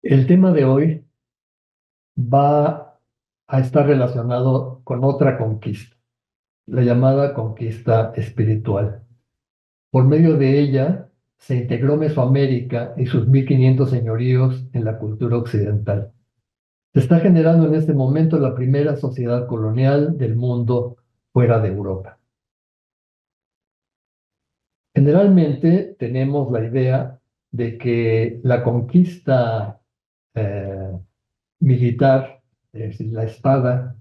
El tema de hoy va a estar relacionado con otra conquista, la llamada conquista espiritual. Por medio de ella se integró Mesoamérica y sus 1500 señoríos en la cultura occidental. Se está generando en este momento la primera sociedad colonial del mundo fuera de Europa. Generalmente tenemos la idea de que la conquista eh, militar, es decir, la espada,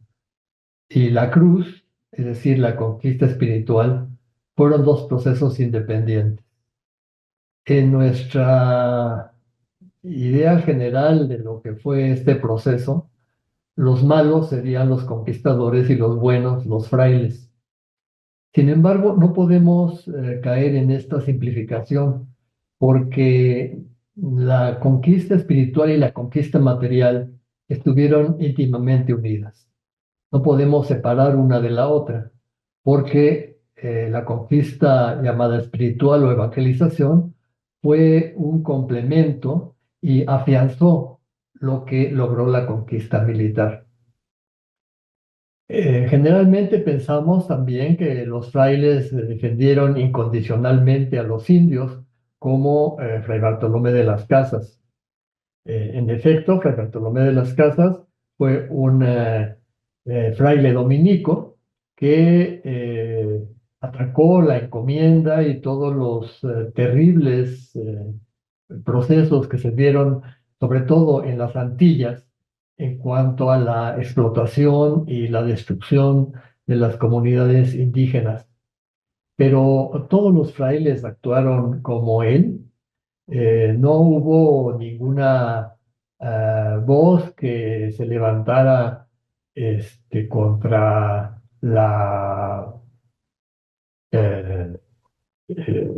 y la cruz, es decir, la conquista espiritual, fueron dos procesos independientes. En nuestra idea general de lo que fue este proceso, los malos serían los conquistadores y los buenos los frailes. Sin embargo, no podemos caer en esta simplificación porque la conquista espiritual y la conquista material estuvieron íntimamente unidas. No podemos separar una de la otra, porque la conquista llamada espiritual o evangelización fue un complemento y afianzó lo que logró la conquista militar. Generalmente pensamos también que los frailes defendieron incondicionalmente a los indios, como Fray Bartolomé de las Casas. En efecto, Fray Bartolomé de las Casas fue un fraile dominico que atracó la encomienda y todos los terribles procesos que se dieron, sobre todo en las Antillas, en cuanto a la explotación y la destrucción de las comunidades indígenas. Pero todos los frailes actuaron como él. No hubo ninguna voz que se levantara contra la eh, eh,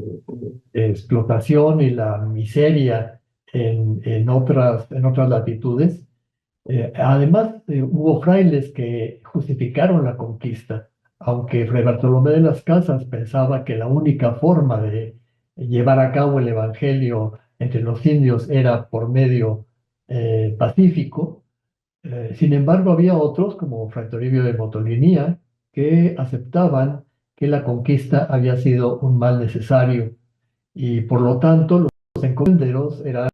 explotación y la miseria en otras latitudes. Además, hubo frailes que justificaron la conquista, aunque Fray Bartolomé de las Casas pensaba que la única forma de llevar a cabo el evangelio entre los indios era por medio pacífico. Sin embargo, había otros, como Fray Toribio de Motolinía, que aceptaban que la conquista había sido un mal necesario y por lo tanto los encomenderos eran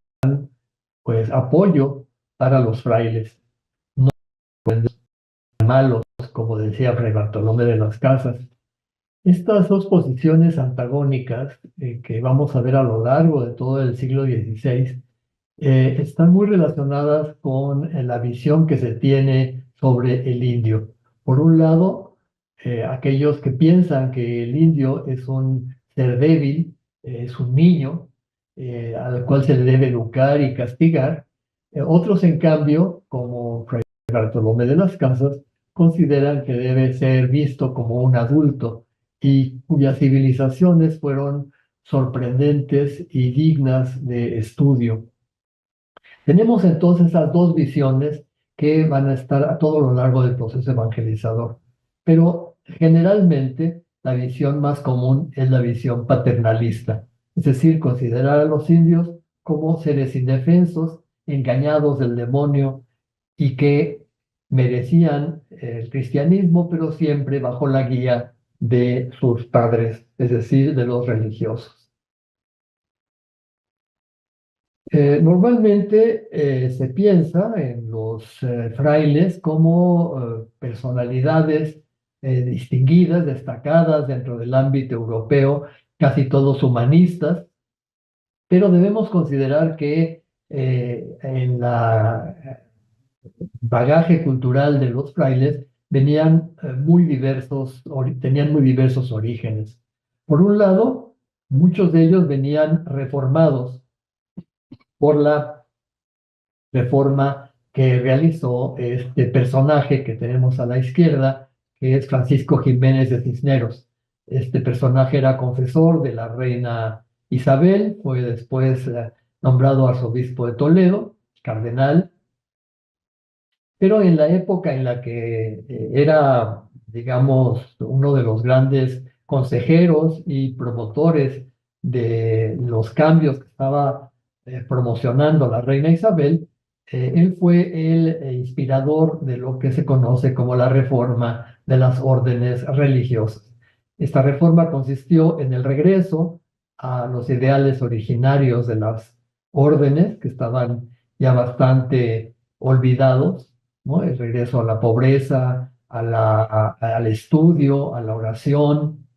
pues apoyo para los frailes, no malos, como decía Fray Bartolomé de las Casas. Estas dos posiciones antagónicas que vamos a ver a lo largo de todo el siglo XVI están muy relacionadas con la visión que se tiene sobre el indio. Por un lado, aquellos que piensan que el indio es un ser débil, es un niño al cual se le debe educar y castigar. Otros, en cambio, como Fray Bartolomé de las Casas, consideran que debe ser visto como un adulto y cuyas civilizaciones fueron sorprendentes y dignas de estudio. Tenemos entonces esas dos visiones que van a estar a todo lo largo del proceso evangelizador, pero generalmente la visión más común es la visión paternalista, es decir, considerar a los indios como seres indefensos, engañados del demonio y que merecían el cristianismo, pero siempre bajo la guía de sus padres, es decir, de los religiosos. Normalmente se piensa en los frailes como personalidades distinguidas, destacadas dentro del ámbito europeo, casi todos humanistas, pero debemos considerar que en la bagaje cultural de los frailes venían tenían muy diversos orígenes. Por un lado, muchos de ellos venían reformados por la reforma que realizó este personaje que tenemos a la izquierda, que es Francisco Jiménez de Cisneros. Este personaje era confesor de la reina Isabel, fue después nombrado arzobispo de Toledo, cardenal, pero en la época en la que era, digamos, uno de los grandes consejeros y promotores de los cambios que estaba promocionando la reina Isabel, Él fue el inspirador de lo que se conoce como la reforma de las órdenes religiosas. Esta reforma consistió en el regreso a los ideales originarios de las órdenes, que estaban ya bastante olvidados, ¿no? El regreso a la pobreza, al estudio, a la oración.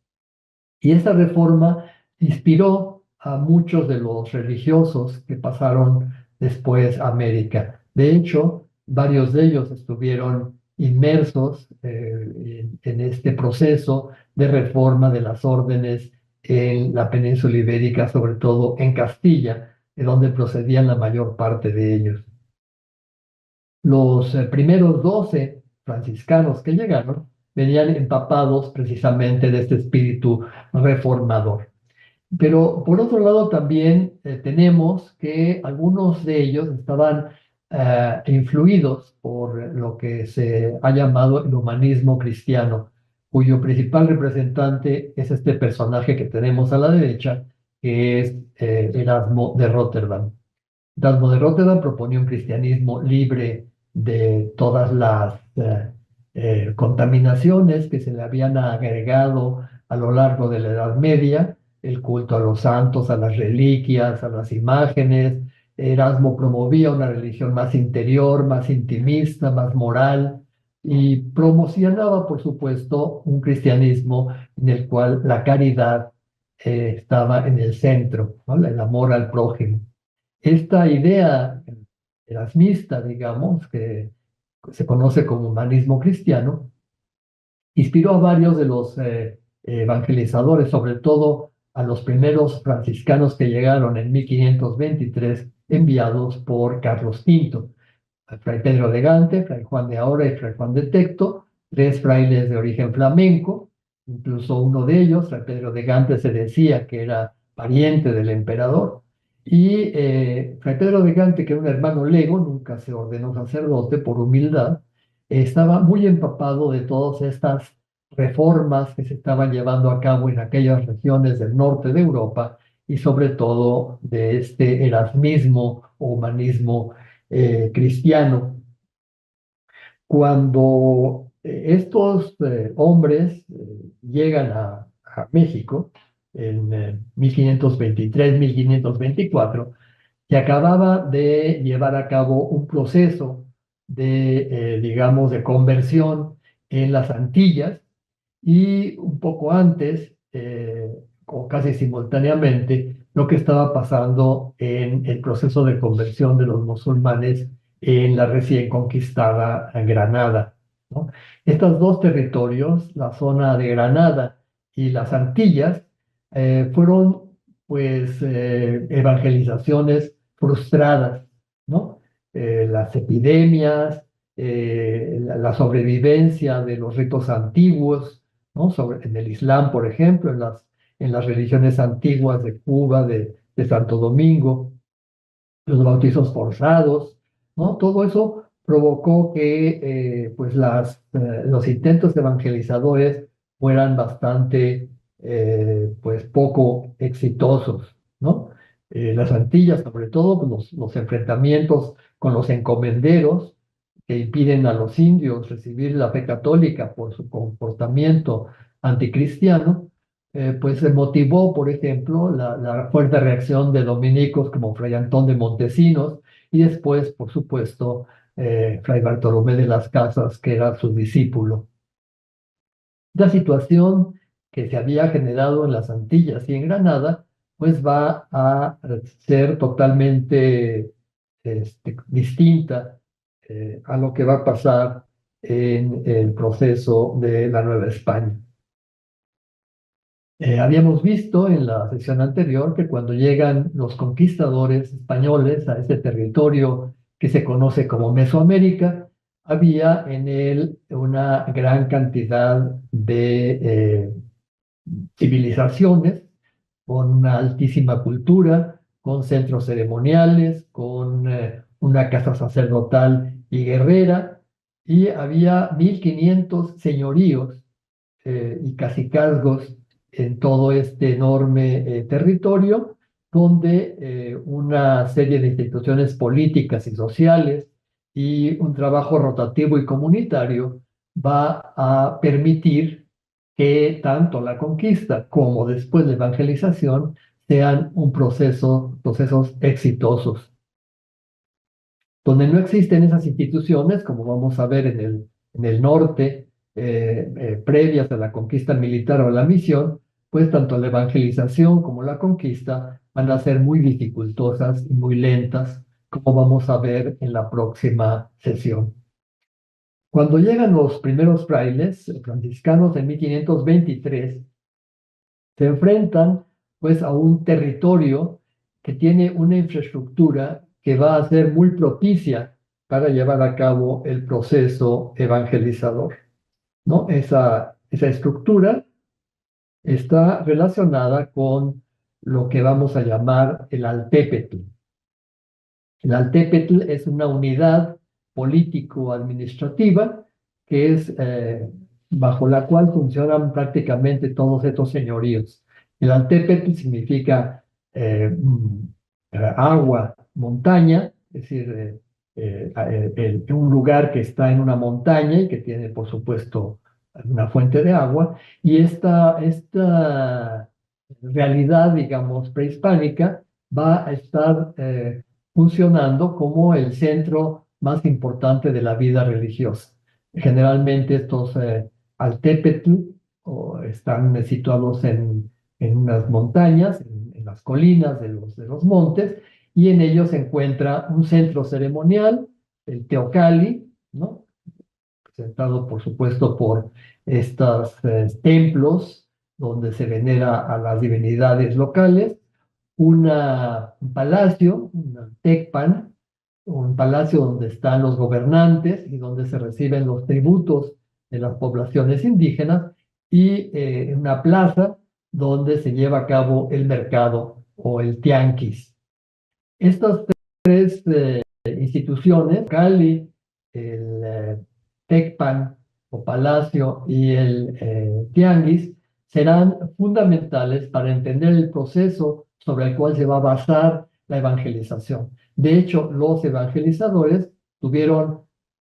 Y esta reforma inspiró a muchos de los religiosos que pasaron después a América. De hecho, varios de ellos estuvieron inmersos en este proceso de reforma de las órdenes en la península ibérica, sobre todo en Castilla, de donde procedían la mayor parte de ellos. Los primeros 12 franciscanos que llegaron venían empapados precisamente de este espíritu reformador. Pero por otro lado también tenemos que algunos de ellos estaban influidos por lo que se ha llamado el humanismo cristiano, cuyo principal representante es este personaje que tenemos a la derecha, que es Erasmo de Rotterdam. Erasmo de Rotterdam proponía un cristianismo libre de todas las contaminaciones que se le habían agregado a lo largo de la Edad Media, el culto a los santos, a las reliquias, a las imágenes. Erasmo promovía una religión más interior, más intimista, más moral, y promocionaba, por supuesto, un cristianismo en el cual la caridad estaba en el centro, ¿no? El amor al prójimo. Esta idea erasmista, digamos, que se conoce como humanismo cristiano, inspiró a varios de los evangelizadores, sobre todo a los primeros franciscanos que llegaron en 1523, enviados por Carlos V. Fray Pedro de Gante, Fray Juan de Ahora y Fray Juan de Tecto, tres frailes de origen flamenco. Incluso uno de ellos, Fray Pedro de Gante, se decía que era pariente del emperador. Y Fray Pedro de Gante, que era un hermano lego, nunca se ordenó sacerdote por humildad, estaba muy empapado de todas estas reformas que se estaban llevando a cabo en aquellas regiones del norte de Europa y sobre todo de este erasmismo o humanismo cristiano. Cuando estos hombres llegan a México en 1523-1524, se acababa de llevar a cabo un proceso de, digamos, de conversión en las Antillas y un poco antes, o casi simultáneamente, lo que estaba pasando en el proceso de conversión de los musulmanes en la recién conquistada Granada, ¿no? Estos dos territorios, la zona de Granada y las Antillas, fueron pues evangelizaciones frustradas, ¿no? Las epidemias, la sobrevivencia de los ritos antiguos, ¿no? En el Islam, por ejemplo, en las religiones antiguas de Cuba, de Santo Domingo, los bautizos forzados, ¿no? Todo eso provocó que pues los intentos evangelizadores fueran bastante pues poco exitosos, ¿no? Las Antillas, sobre todo, pues, los enfrentamientos con los encomenderos que impiden a los indios recibir la fe católica por su comportamiento anticristiano, pues se motivó, por ejemplo, la fuerte reacción de dominicos como Fray Antón de Montesinos y después, por supuesto, Fray Bartolomé de las Casas, que era su discípulo. La situación que se había generado en las Antillas y en Granada, pues va a ser totalmente distinta a lo que va a pasar en el proceso de la Nueva España. Habíamos visto en la sesión anterior que cuando llegan los conquistadores españoles a este territorio que se conoce como Mesoamérica, había en él una gran cantidad de civilizaciones con una altísima cultura, con centros ceremoniales, con una casa sacerdotal y guerrera, y había 1500 señoríos y cacicazgos en todo este enorme territorio, donde una serie de instituciones políticas y sociales y un trabajo rotativo y comunitario va a permitir que tanto la conquista como después la evangelización sean procesos exitosos. Donde no existen esas instituciones, como vamos a ver en el norte, previas a la conquista militar o la misión, pues tanto la evangelización como la conquista van a ser muy dificultosas y muy lentas, como vamos a ver en la próxima sesión. Cuando llegan los primeros frailes franciscanos en 1523, se enfrentan pues a un territorio que tiene una infraestructura que va a ser muy propicia para llevar a cabo el proceso evangelizador, ¿no? Esa estructura está relacionada con lo que vamos a llamar el Altépetl. El Altépetl es una unidad político-administrativa que es bajo la cual funcionan prácticamente todos estos señoríos. El Altépetl significa agua, montaña, es decir, un lugar que está en una montaña y que tiene, por supuesto, una fuente de agua. Y esta realidad, digamos, prehispánica va a estar funcionando como el centro más importante de la vida religiosa. Generalmente estos altépetl están situados en unas montañas, en las colinas de los montes, y en ellos se encuentra un centro ceremonial, el Teocalli, ¿no? Presentado por supuesto por estos templos donde se venera a las divinidades locales, un palacio, un Tecpan, un palacio donde están los gobernantes y donde se reciben los tributos de las poblaciones indígenas, y una plaza donde se lleva a cabo el mercado o el tianguis. Estas tres instituciones, Cali, el Tecpan o Palacio y el Tianguis, serán fundamentales para entender el proceso sobre el cual se va a basar la evangelización. De hecho, los evangelizadores tuvieron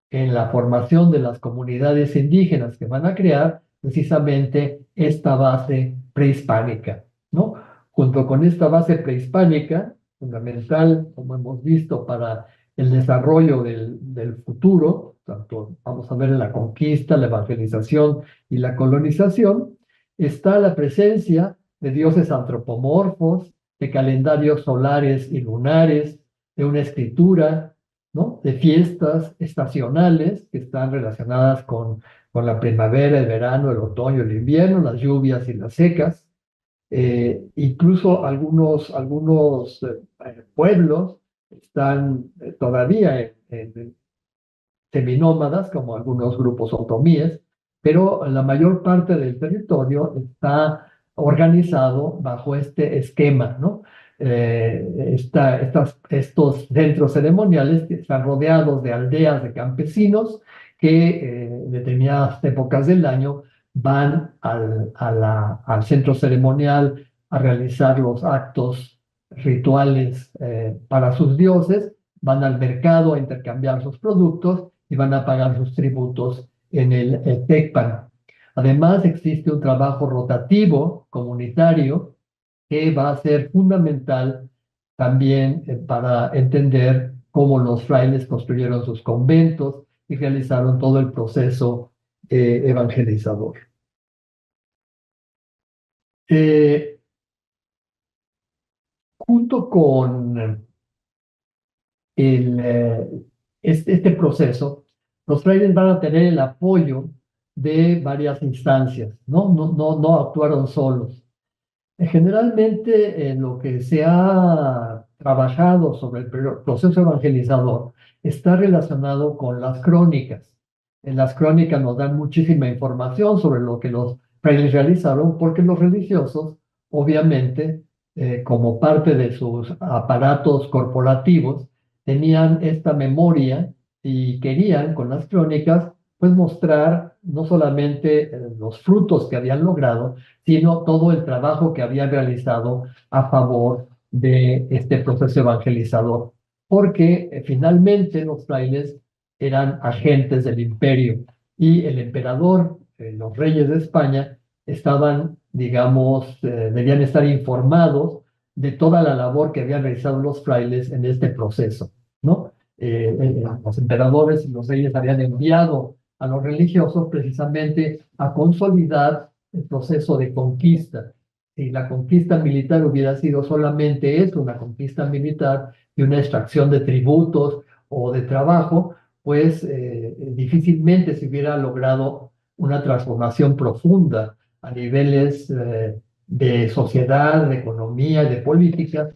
en la formación de las comunidades indígenas que van a crear precisamente esta base prehispánica, ¿no? Junto con esta base prehispánica, fundamental, como hemos visto, para el desarrollo del futuro, tanto vamos a ver en la conquista, la evangelización y la colonización, está la presencia de dioses antropomorfos, de calendarios solares y lunares, de una escritura, ¿no? De fiestas estacionales que están relacionadas con la primavera, el verano, el otoño, el invierno, las lluvias y las secas. Incluso algunos pueblos están todavía en seminómadas, como algunos grupos otomíes, pero la mayor parte del territorio está organizado bajo este esquema, ¿no? Estos centros ceremoniales están rodeados de aldeas de campesinos que en determinadas épocas del año van al centro ceremonial a realizar los actos rituales para sus dioses, van al mercado a intercambiar sus productos y van a pagar sus tributos en el Tecpan. Además, existe un trabajo rotativo comunitario que va a ser fundamental también para entender cómo los frailes construyeron sus conventos y realizaron todo el proceso evangelizador. Eh, Junto con este proceso, los frailes van a tener el apoyo de varias instancias, ¿no? No actuaron solos. Generalmente lo que se ha trabajado sobre el proceso evangelizador está relacionado con las crónicas. En las crónicas nos dan muchísima información sobre lo que los frailes realizaron, porque los religiosos, obviamente, como parte de sus aparatos corporativos, tenían esta memoria y querían con las crónicas pues mostrar no solamente los frutos que habían logrado, sino todo el trabajo que habían realizado a favor de este proceso evangelizador, porque finalmente los frailes eran agentes del imperio y el emperador, los reyes de España, estaban, digamos, debían estar informados de toda la labor que habían realizado los frailes en este proceso, ¿no? Los emperadores y los reyes habían enviado a los religiosos precisamente a consolidar el proceso de conquista. Si la conquista militar hubiera sido solamente eso, una conquista militar y una extracción de tributos o de trabajo, pues difícilmente se hubiera logrado una transformación profunda a niveles de sociedad, de economía, de política,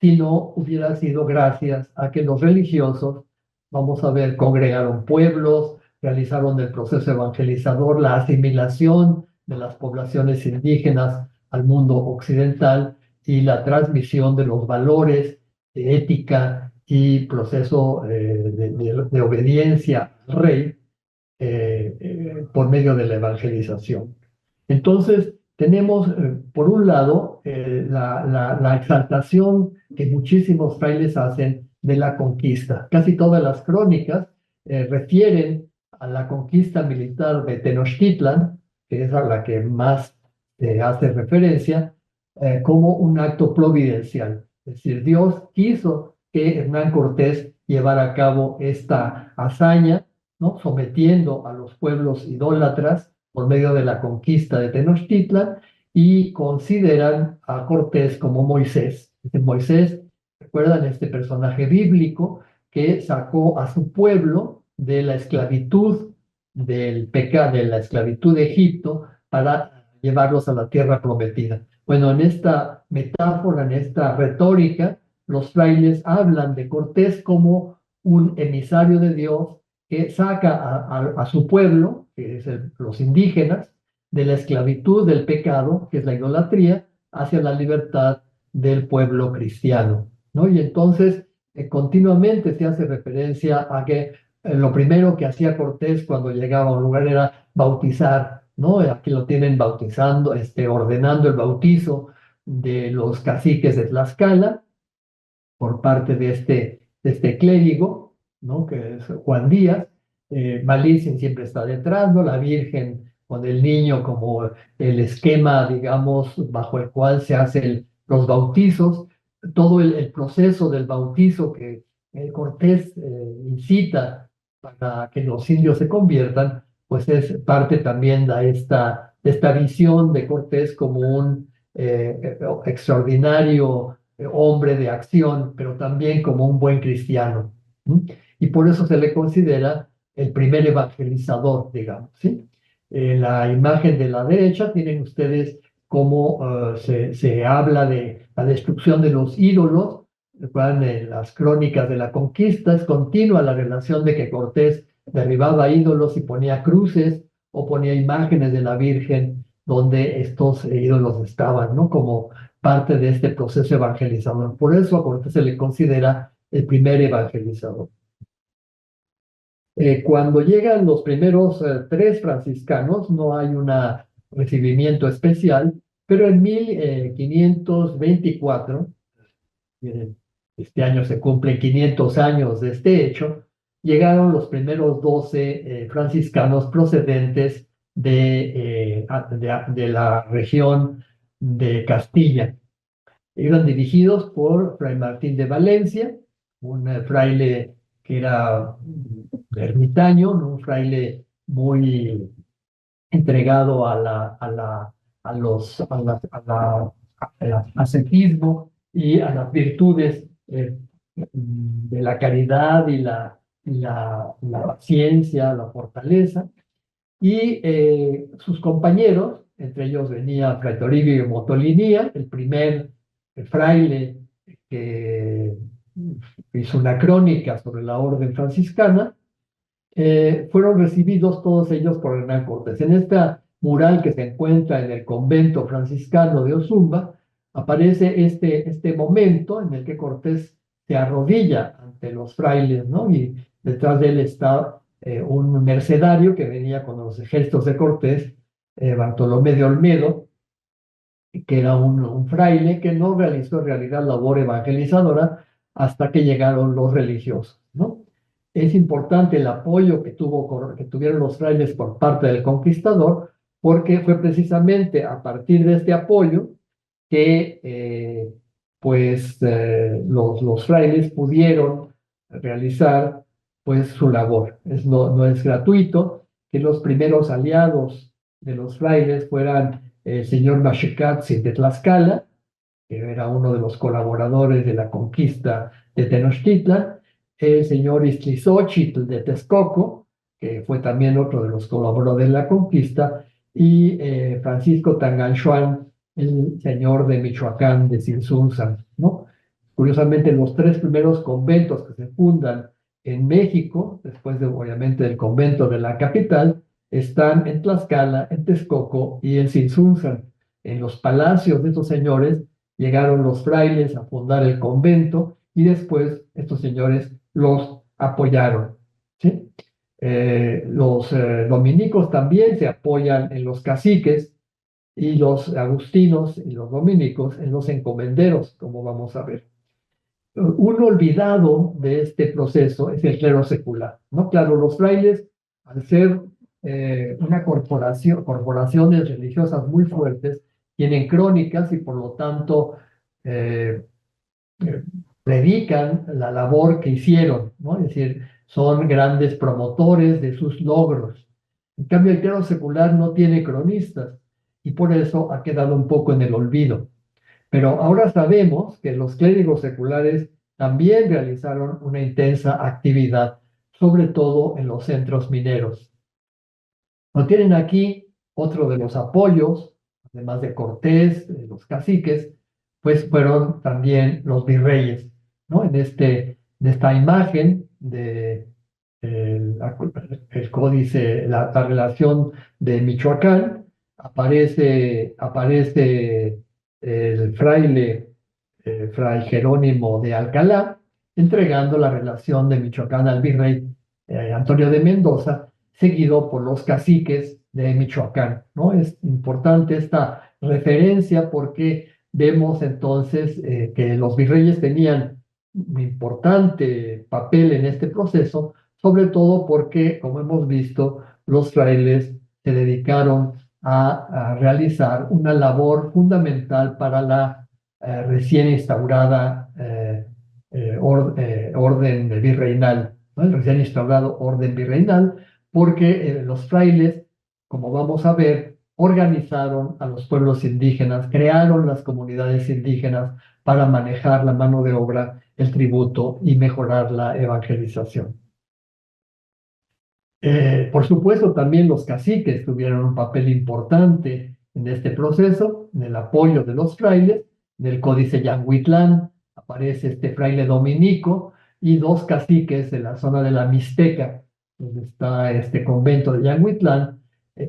si no hubiera sido gracias a que los religiosos, vamos a ver, congregaron pueblos, realizaron el proceso evangelizador, la asimilación de las poblaciones indígenas al mundo occidental y la transmisión de los valores de ética y proceso de obediencia al rey por medio de la evangelización. Entonces, tenemos, por un lado, la exaltación que muchísimos frailes hacen de la conquista. Casi todas las crónicas refieren a la conquista militar de Tenochtitlan, que es a la que más hace referencia, como un acto providencial. Es decir, Dios quiso que Hernán Cortés llevara a cabo esta hazaña, ¿no? Sometiendo a los pueblos idólatras por medio de la conquista de Tenochtitlan y consideran a Cortés como Moisés. Moisés, recuerdan este personaje bíblico que sacó a su pueblo de la esclavitud del pecado, de la esclavitud de Egipto para llevarlos a la tierra prometida. Bueno, en esta metáfora, en esta retórica, los frailes hablan de Cortés como un emisario de Dios que saca a su pueblo, que es los indígenas, de la esclavitud del pecado, que es la idolatría, hacia la libertad del pueblo cristiano, ¿no? Y entonces continuamente se hace referencia a que lo primero que hacía Cortés cuando llegaba a un lugar era bautizar, ¿no? Aquí lo tienen bautizando, ordenando el bautizo de los caciques de Tlaxcala por parte de este clérigo, ¿no? Que es Juan Díaz. Malicen siempre está detrás, ¿no? La Virgen con el niño como el esquema, digamos, bajo el cual se hacen los bautizos, todo el proceso del bautizo que Cortés incita para que los indios se conviertan, pues es parte también de esta visión de Cortés como un extraordinario hombre de acción, pero también como un buen cristiano. ¿Sí? Y por eso se le considera el primer evangelizador, digamos. ¿Sí? La imagen de la derecha tienen ustedes cómo se habla de la destrucción de los ídolos. Recuerdan en las crónicas de la conquista, es continua la relación de que Cortés derribaba ídolos y ponía cruces o ponía imágenes de la Virgen donde estos ídolos estaban, ¿no? Como parte de este proceso evangelizador. Por eso a Cortés se le considera el primer evangelizador. Cuando llegan los primeros tres franciscanos, no hay un recibimiento especial, pero en 1524, este año se cumplen 500 años de este hecho, llegaron los primeros 12 franciscanos procedentes de la región de Castilla. Eran dirigidos por Fray Martín de Valencia, un fraile que era ermitaño, ¿no? Un fraile muy entregado a los, al ascetismo y a las virtudes de la caridad y la paciencia, la fortaleza. Y sus compañeros, entre ellos venía Fray Toribio Motolinía, el primer fraile que hizo una crónica sobre la orden franciscana, fueron recibidos todos ellos por Hernán Cortés. En esta mural que se encuentra en el convento franciscano de Ozumba, aparece este momento en el que Cortés se arrodilla ante los frailes, ¿no? Y detrás de él está un mercenario que venía con los gestos de Cortés, Bartolomé de Olmedo, que era un fraile que no realizó en realidad labor evangelizadora hasta que llegaron los religiosos, ¿no? Es importante el apoyo que tuvieron los frailes por parte del conquistador, porque fue precisamente a partir de este apoyo que los frailes pudieron realizar pues su labor. No es gratuito que los primeros aliados de los frailes fueran el señor Maxicatzi de Tlaxcala, que era uno de los colaboradores de la conquista de Tenochtitlan, el señor Iztlizóchitl de Texcoco, que fue también otro de los colaboradores de la conquista, y Francisco Tanganchuan, el señor de Michoacán de Silsunzan, ¿no? Curiosamente, los tres primeros conventos que se fundan en México, después de, obviamente, del convento de la capital, están en Tlaxcala, en Texcoco y en Silsunzan. En los palacios de estos señores llegaron los frailes a fundar el convento y después estos señores los apoyaron, ¿sí? Los dominicos también se apoyan en los caciques y los agustinos y los dominicos en los encomenderos, como vamos a ver. Un olvidado de este proceso es el clero secular, ¿no? Claro, los frailes, al ser corporaciones religiosas muy fuertes, tienen crónicas y por lo tanto eh, eh, predican la labor que hicieron, ¿no? Es decir, son grandes promotores de sus logros. En cambio, el clero secular no tiene cronistas y por eso ha quedado un poco en el olvido. Pero ahora sabemos que los clérigos seculares también realizaron una intensa actividad, sobre todo en los centros mineros. Lo tienen aquí otro de los apoyos, además de Cortés, los caciques, pues fueron también los virreyes, ¿no? En esta imagen de el códice, la relación de Michoacán, aparece el fraile, fray Jerónimo de Alcalá, entregando la relación de Michoacán al virrey Antonio de Mendoza, seguido por los caciques de Michoacán, ¿no? Es importante esta referencia porque vemos entonces que los virreyes tenían un importante papel en este proceso, sobre todo porque, como hemos visto, los frailes se dedicaron a realizar una labor fundamental para la recién instaurada orden virreinal, ¿no? El recién instaurado orden virreinal, porque los frailes, como vamos a ver, organizaron a los pueblos indígenas, crearon las comunidades indígenas para manejar la mano de obra, el tributo y mejorar la evangelización. Por supuesto, también los caciques tuvieron un papel importante en este proceso, en el apoyo de los frailes. En el Códice Yanguitlán aparece este fraile dominico y dos caciques de la zona de la Mixteca, donde está este convento de Yanguitlán,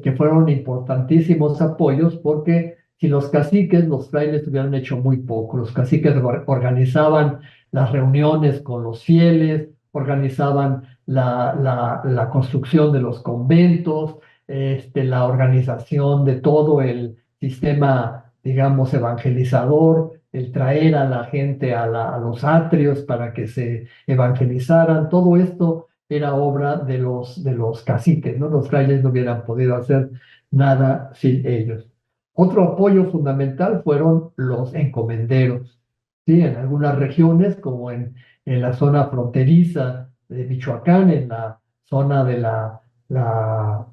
que fueron importantísimos apoyos porque si los caciques, los frailes hubieran hecho muy poco. Los caciques organizaban las reuniones con los fieles, organizaban la construcción de los conventos, la organización de todo el sistema, digamos, evangelizador, el traer a la gente a los atrios para que se evangelizaran. Todo esto era obra de los caciques, ¿no? Los frailes no hubieran podido hacer nada sin ellos. Otro apoyo fundamental fueron los encomenderos, ¿sí? En algunas regiones, como en la zona fronteriza de Michoacán, en la zona de la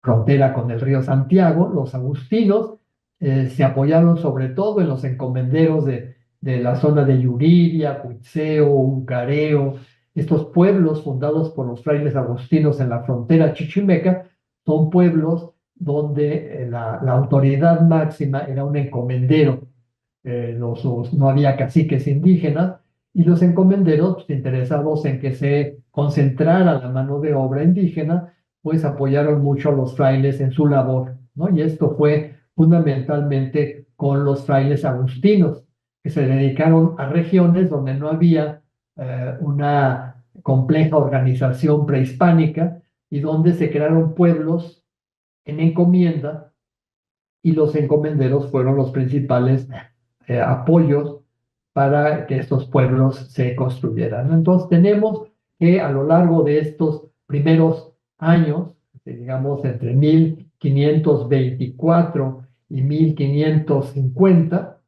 frontera con el río Santiago, los agustinos se apoyaron sobre todo en los encomenderos de la zona de Yuriria, Cuitzeo, Uncareo. Estos pueblos fundados por los frailes agustinos en la frontera chichimeca son pueblos donde la autoridad máxima era un encomendero. No había caciques indígenas y los encomenderos, pues, interesados en que se concentrara la mano de obra indígena, pues apoyaron mucho a los frailes en su labor, ¿no? Y esto fue fundamentalmente con los frailes agustinos, que se dedicaron a regiones donde no había una compleja organización prehispánica y donde se crearon pueblos en encomienda y los encomenderos fueron los principales apoyos para que estos pueblos se construyeran. Entonces tenemos que a lo largo de estos primeros años, digamos entre 1524 y 1550,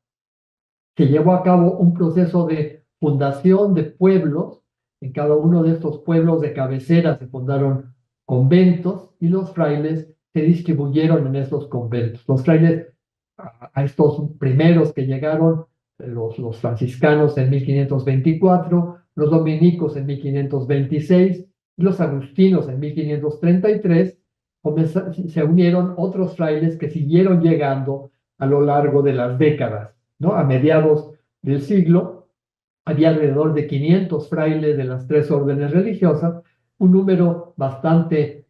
se llevó a cabo un proceso de fundación de pueblos. En cada uno de estos pueblos de cabecera se fundaron conventos y los frailes se distribuyeron en esos conventos. Los frailes, a estos primeros que llegaron, los franciscanos en 1524, los dominicos en 1526 y los agustinos en 1533, se unieron otros frailes que siguieron llegando a lo largo de las décadas, ¿no? A mediados del siglo había alrededor de 500 frailes de las tres órdenes religiosas, un número bastante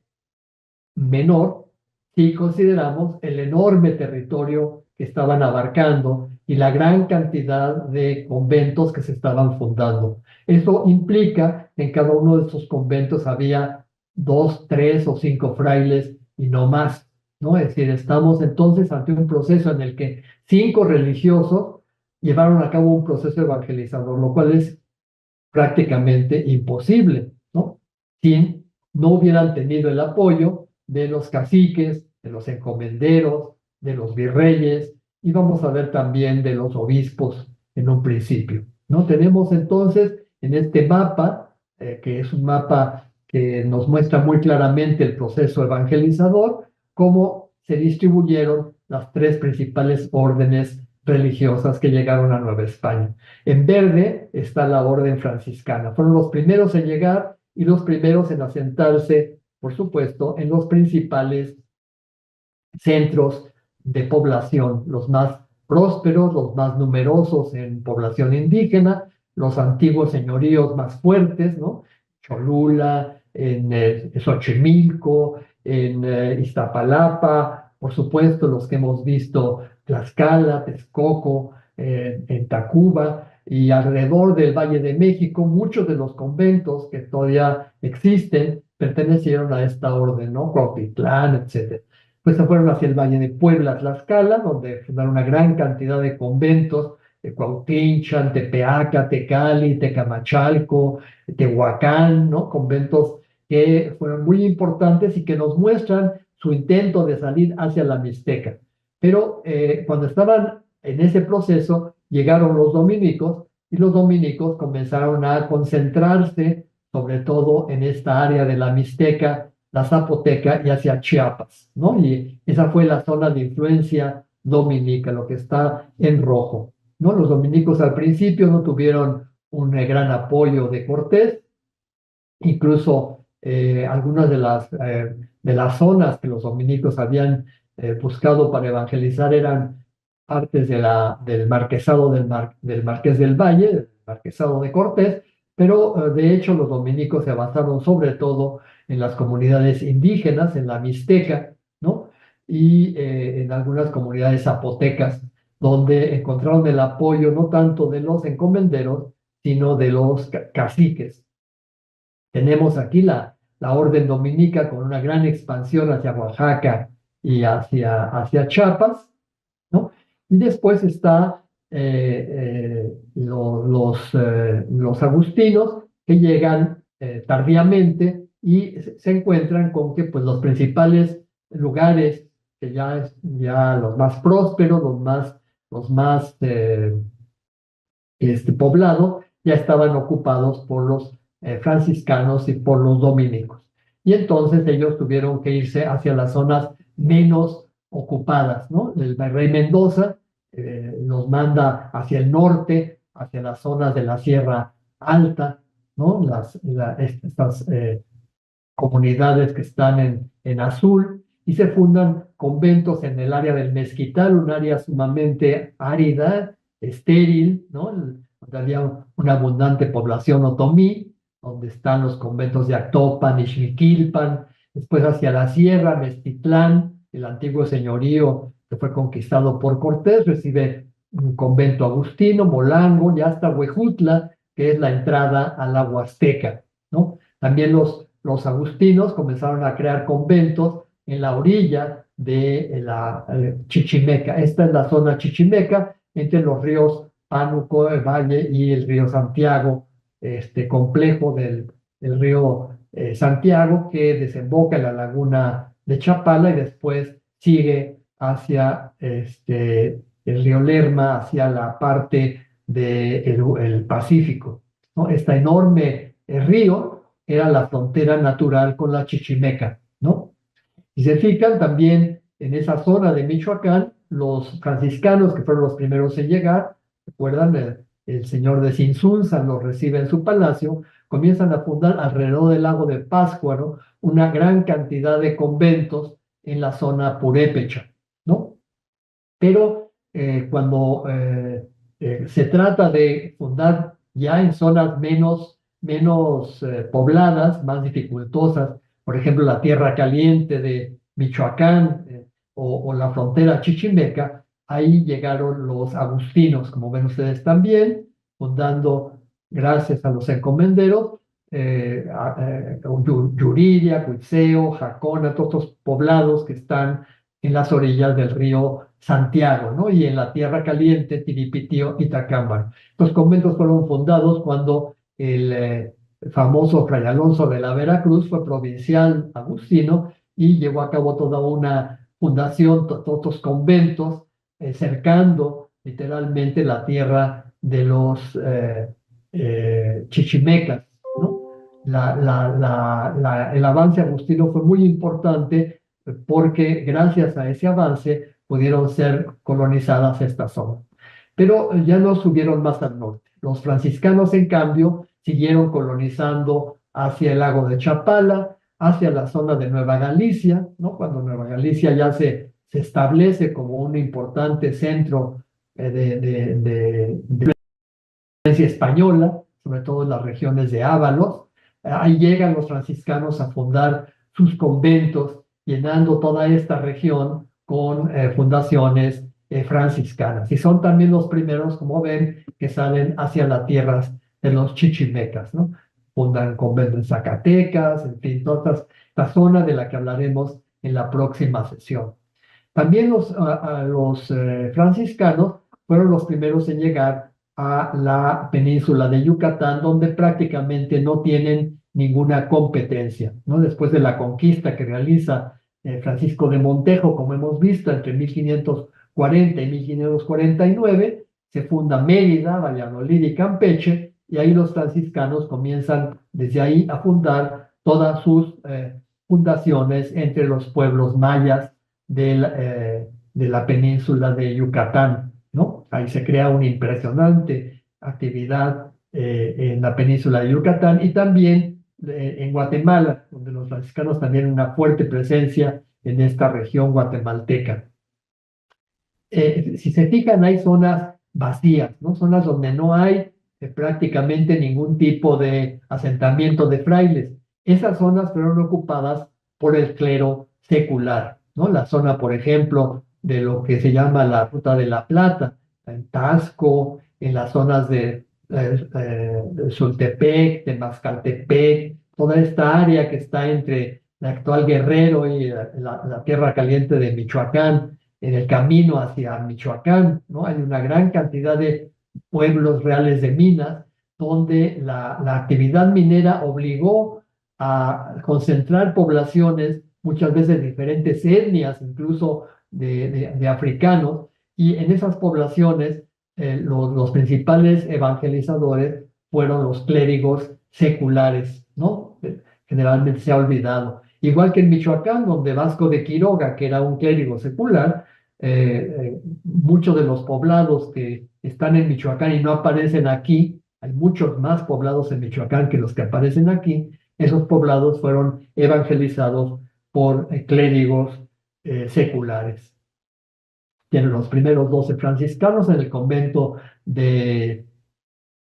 menor si consideramos el enorme territorio que estaban abarcando y la gran cantidad de conventos que se estaban fundando. Eso implica que en cada uno de estos conventos había 2, 3 o 5 frailes y no más, ¿no? Es decir, estamos entonces ante un proceso en el que 5 religiosos llevaron a cabo un proceso evangelizador, lo cual es prácticamente imposible, ¿no? Si no hubieran tenido el apoyo de los caciques, de los encomenderos, de los virreyes, y vamos a ver también de los obispos en un principio, ¿no? Tenemos entonces en este mapa, que es un mapa que nos muestra muy claramente el proceso evangelizador, cómo se distribuyeron las tres principales órdenes religiosas que llegaron a Nueva España. En verde está la orden franciscana. Fueron los primeros en llegar y los primeros en asentarse, por supuesto, en los principales centros de población, los más prósperos, los más numerosos en población indígena, los antiguos señoríos más fuertes, ¿no? Cholula, en Xochimilco, en Iztapalapa, por supuesto, los que hemos visto, Tlaxcala, Texcoco, en Tacuba y alrededor del Valle de México, muchos de los conventos que todavía existen pertenecieron a esta orden, ¿no? Cuautitlán, etcétera. Pues se fueron hacia el Valle de Puebla, Tlaxcala, donde fundaron una gran cantidad de conventos, de Cuautinchan, Tepeaca, Tecali, Tecamachalco, Tehuacán, ¿no? Conventos que fueron muy importantes y que nos muestran su intento de salir hacia la Mixteca. Pero cuando estaban en ese proceso, llegaron los dominicos y los dominicos comenzaron a concentrarse sobre todo en esta área de la Mixteca, la Zapoteca y hacia Chiapas, ¿no? Y esa fue la zona de influencia dominica, lo que está en rojo, ¿no? Los dominicos al principio no tuvieron un gran apoyo de Cortés, incluso algunas de las zonas que los dominicos habían buscado para evangelizar eran partes del marquesado del Marqués del Valle, del marquesado de Cortés, pero de hecho los dominicos se basaron sobre todo en las comunidades indígenas, en la Mixteca, ¿no? Y en algunas comunidades zapotecas, donde encontraron el apoyo no tanto de los encomenderos, sino de los caciques. Tenemos aquí la orden dominica con una gran expansión hacia Oaxaca y hacia Chiapas, ¿no? Y después está los agustinos que llegan tardíamente y se encuentran con que pues, los principales lugares, que ya los más prósperos, los más poblados, ya estaban ocupados por los franciscanos y por los dominicos. Y entonces ellos tuvieron que irse hacia las zonas menos ocupadas, ¿no? El rey Mendoza nos manda hacia el norte, hacia las zonas de la Sierra Alta, ¿no? Estas comunidades que están en azul, y se fundan conventos en el área del Mezquital, un área sumamente árida, estéril, ¿no? Donde había una abundante población otomí, donde están los conventos de Actopan y Xmiquilpan, después hacia la sierra, Mezquitlán, el antiguo señorío que fue conquistado por Cortés, recibe un convento agustino, Molango, y hasta Huejutla, que es la entrada a la Huasteca, ¿no? También los agustinos comenzaron a crear conventos en la orilla de la Chichimeca. Esta es la zona chichimeca entre los ríos Pánuco, el Valle y el río Santiago, este complejo del río Santiago que desemboca en la laguna de Chapala y después sigue hacia el río Lerma, hacia la parte del Pacífico, ¿no? Este enorme río era la frontera natural con la Chichimeca, ¿no? Si se fijan, también en esa zona de Michoacán, los franciscanos, que fueron los primeros en llegar, recuerdan, el señor de Sinsunza los recibe en su palacio, comienzan a fundar alrededor del lago de Pátzcuaro una gran cantidad de conventos en la zona purépecha, ¿no? Pero cuando se trata de fundar ya en zonas menos pobladas, más dificultosas, por ejemplo, la Tierra Caliente de Michoacán o la frontera chichimeca, ahí llegaron los agustinos, como ven ustedes también, fundando, gracias a los encomenderos, Yuriria, Cuitzeo, Jacona, todos estos poblados que están en las orillas del río Santiago, ¿no? Y en la Tierra Caliente, Tiripitío y Tacámbaro. Los conventos fueron fundados cuando el famoso Fray Alonso de la Veracruz fue provincial agustino y llevó a cabo toda una fundación, todos los conventos, cercando literalmente la tierra de los chichimecas, ¿no? El avance agustino fue muy importante porque gracias a ese avance pudieron ser colonizadas estas zonas. Pero ya no subieron más al norte. Los franciscanos, en cambio, siguieron colonizando hacia el lago de Chapala, hacia la zona de Nueva Galicia, ¿no? Cuando Nueva Galicia ya se establece como un importante centro de influencia española, sobre todo en las regiones de Ábalos. Ahí llegan los franciscanos a fundar sus conventos, llenando toda esta región con fundaciones franciscanas. Y son también los primeros, como ven, que salen hacia las tierras de los chichimecas, ¿no? Fundan conventos en Zacatecas, en fin, toda esta zona de la que hablaremos en la próxima sesión. También los franciscanos fueron los primeros en llegar a la península de Yucatán, donde prácticamente no tienen ninguna competencia, ¿no? Después de la conquista que realiza Francisco de Montejo, como hemos visto, entre 1540 y 1549, se funda Mérida, Valladolid y Campeche, y ahí los franciscanos comienzan desde ahí a fundar todas sus fundaciones entre los pueblos mayas de la península de Yucatán, ¿no? Ahí se crea una impresionante actividad en la península de Yucatán y también en Guatemala, donde los franciscanos también tienen una fuerte presencia en esta región guatemalteca. Si se fijan, hay zonas vacías, ¿no? Zonas donde no hay prácticamente ningún tipo de asentamiento de frailes. Esas zonas fueron ocupadas por el clero secular, ¿no? La zona, por ejemplo, de lo que se llama la Ruta de la Plata, en Tasco, en las zonas de Sultepec, de Mascaltepec, toda esta área que está entre la actual Guerrero y la Tierra Caliente de Michoacán, en el camino hacia Michoacán, ¿no? Hay una gran cantidad de pueblos reales de minas donde la actividad minera obligó a concentrar poblaciones, muchas veces de diferentes etnias, incluso de africanos, y en esas poblaciones los principales evangelizadores fueron los clérigos seculares, ¿no? Generalmente se ha olvidado. Igual que en Michoacán, donde Vasco de Quiroga, que era un clérigo secular, muchos de los poblados que están en Michoacán y no aparecen aquí, hay muchos más poblados en Michoacán que los que aparecen aquí, esos poblados fueron evangelizados por clérigos seculares. Tienen los primeros 12 franciscanos en el convento de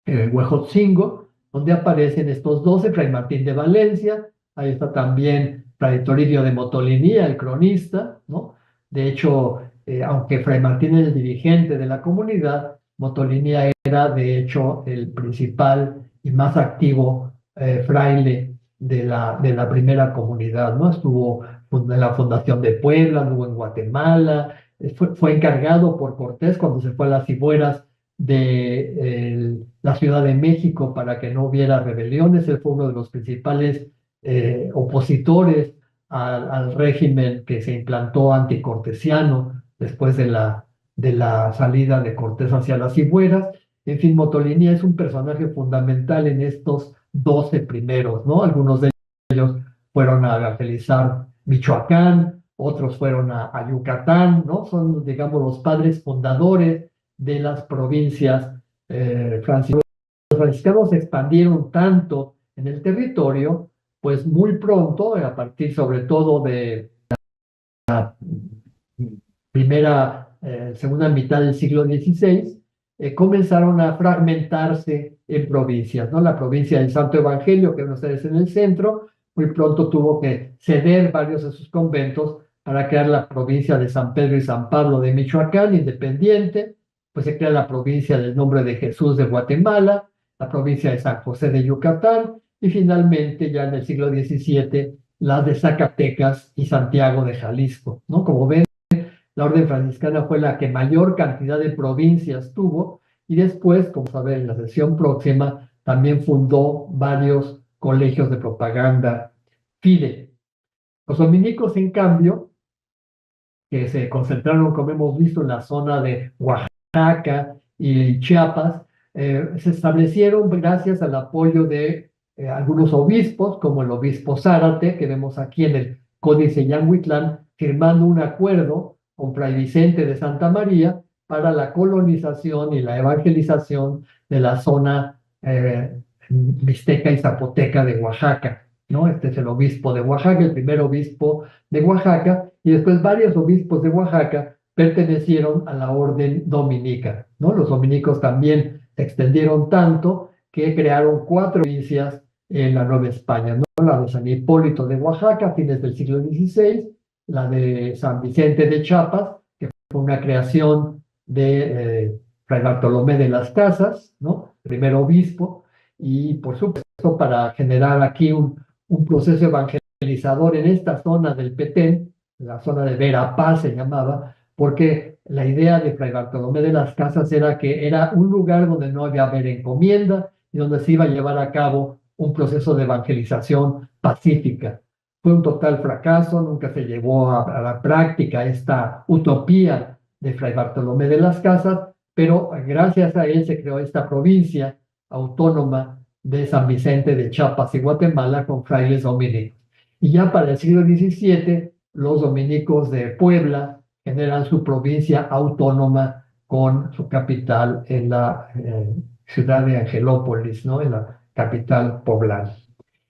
Huejotzingo, donde aparecen estos 12, Fray Martín de Valencia, ahí está también Fray Toribio de Motolinía, el cronista, ¿no? De hecho, aunque Fray Martín es el dirigente de la comunidad, Motolinía era de hecho el principal y más activo fraile de la primera comunidad, ¿no? Estuvo en la fundación de Puebla, estuvo en Guatemala, fue encargado por Cortés cuando se fue a las Cibueras de la Ciudad de México para que no hubiera rebeliones. Él fue uno de los principales opositores al régimen que se implantó anticortesiano después de la salida de Cortés hacia las Cibueras. En fin, Motoliní es un personaje fundamental en estos 12 primeros, ¿no? Algunos de ellos fueron a evangelizar Michoacán, otros fueron a Yucatán, ¿no? Son, digamos, los padres fundadores de las provincias franciscanas. Los franciscanos se expandieron tanto en el territorio, pues muy pronto, a partir sobre todo de segunda mitad del siglo XVI, comenzaron a fragmentarse en provincias, ¿no? La provincia del Santo Evangelio, que ven ustedes en el centro, muy pronto tuvo que ceder varios de sus conventos para crear la provincia de San Pedro y San Pablo de Michoacán, independiente, pues se crea la provincia del Nombre de Jesús de Guatemala, la provincia de San José de Yucatán, y finalmente, ya en el siglo XVII, las de Zacatecas y Santiago de Jalisco, ¿no? Como ven, la orden franciscana fue la que mayor cantidad de provincias tuvo y después, como saben, en la sesión próxima, también fundó varios colegios de propaganda FIDE. Los dominicos, en cambio, que se concentraron, como hemos visto, en la zona de Oaxaca y Chiapas, se establecieron gracias al apoyo de algunos obispos, como el obispo Zárate, que vemos aquí en el Códice Yanguitlán, firmando un acuerdo con Fray Vicente de Santa María para la colonización y la evangelización de la zona mixteca y zapoteca de Oaxaca, ¿no? Este es el obispo de Oaxaca, el primer obispo de Oaxaca, y después varios obispos de Oaxaca pertenecieron a la orden dominica, ¿no? Los dominicos también se extendieron tanto que crearon 4 provincias en la Nueva España, ¿no? La de San Hipólito de Oaxaca a fines del siglo XVI, la de San Vicente de Chiapas, que fue una creación de Fray Bartolomé de las Casas, ¿no? Primer obispo, y por supuesto para generar aquí un proceso evangelizador en esta zona del Petén, la zona de Verapaz se llamaba, porque la idea de Fray Bartolomé de las Casas era que era un lugar donde no iba a haber encomienda y donde se iba a llevar a cabo un proceso de evangelización pacífica. Fue un total fracaso, nunca se llevó a la práctica esta utopía de Fray Bartolomé de las Casas, pero gracias a él se creó esta provincia autónoma de San Vicente de Chiapas y Guatemala con frailes dominicos. Y ya para el siglo XVII, los dominicos de Puebla generan su provincia autónoma con su capital en la ciudad de Angelópolis, ¿no? En la capital poblana.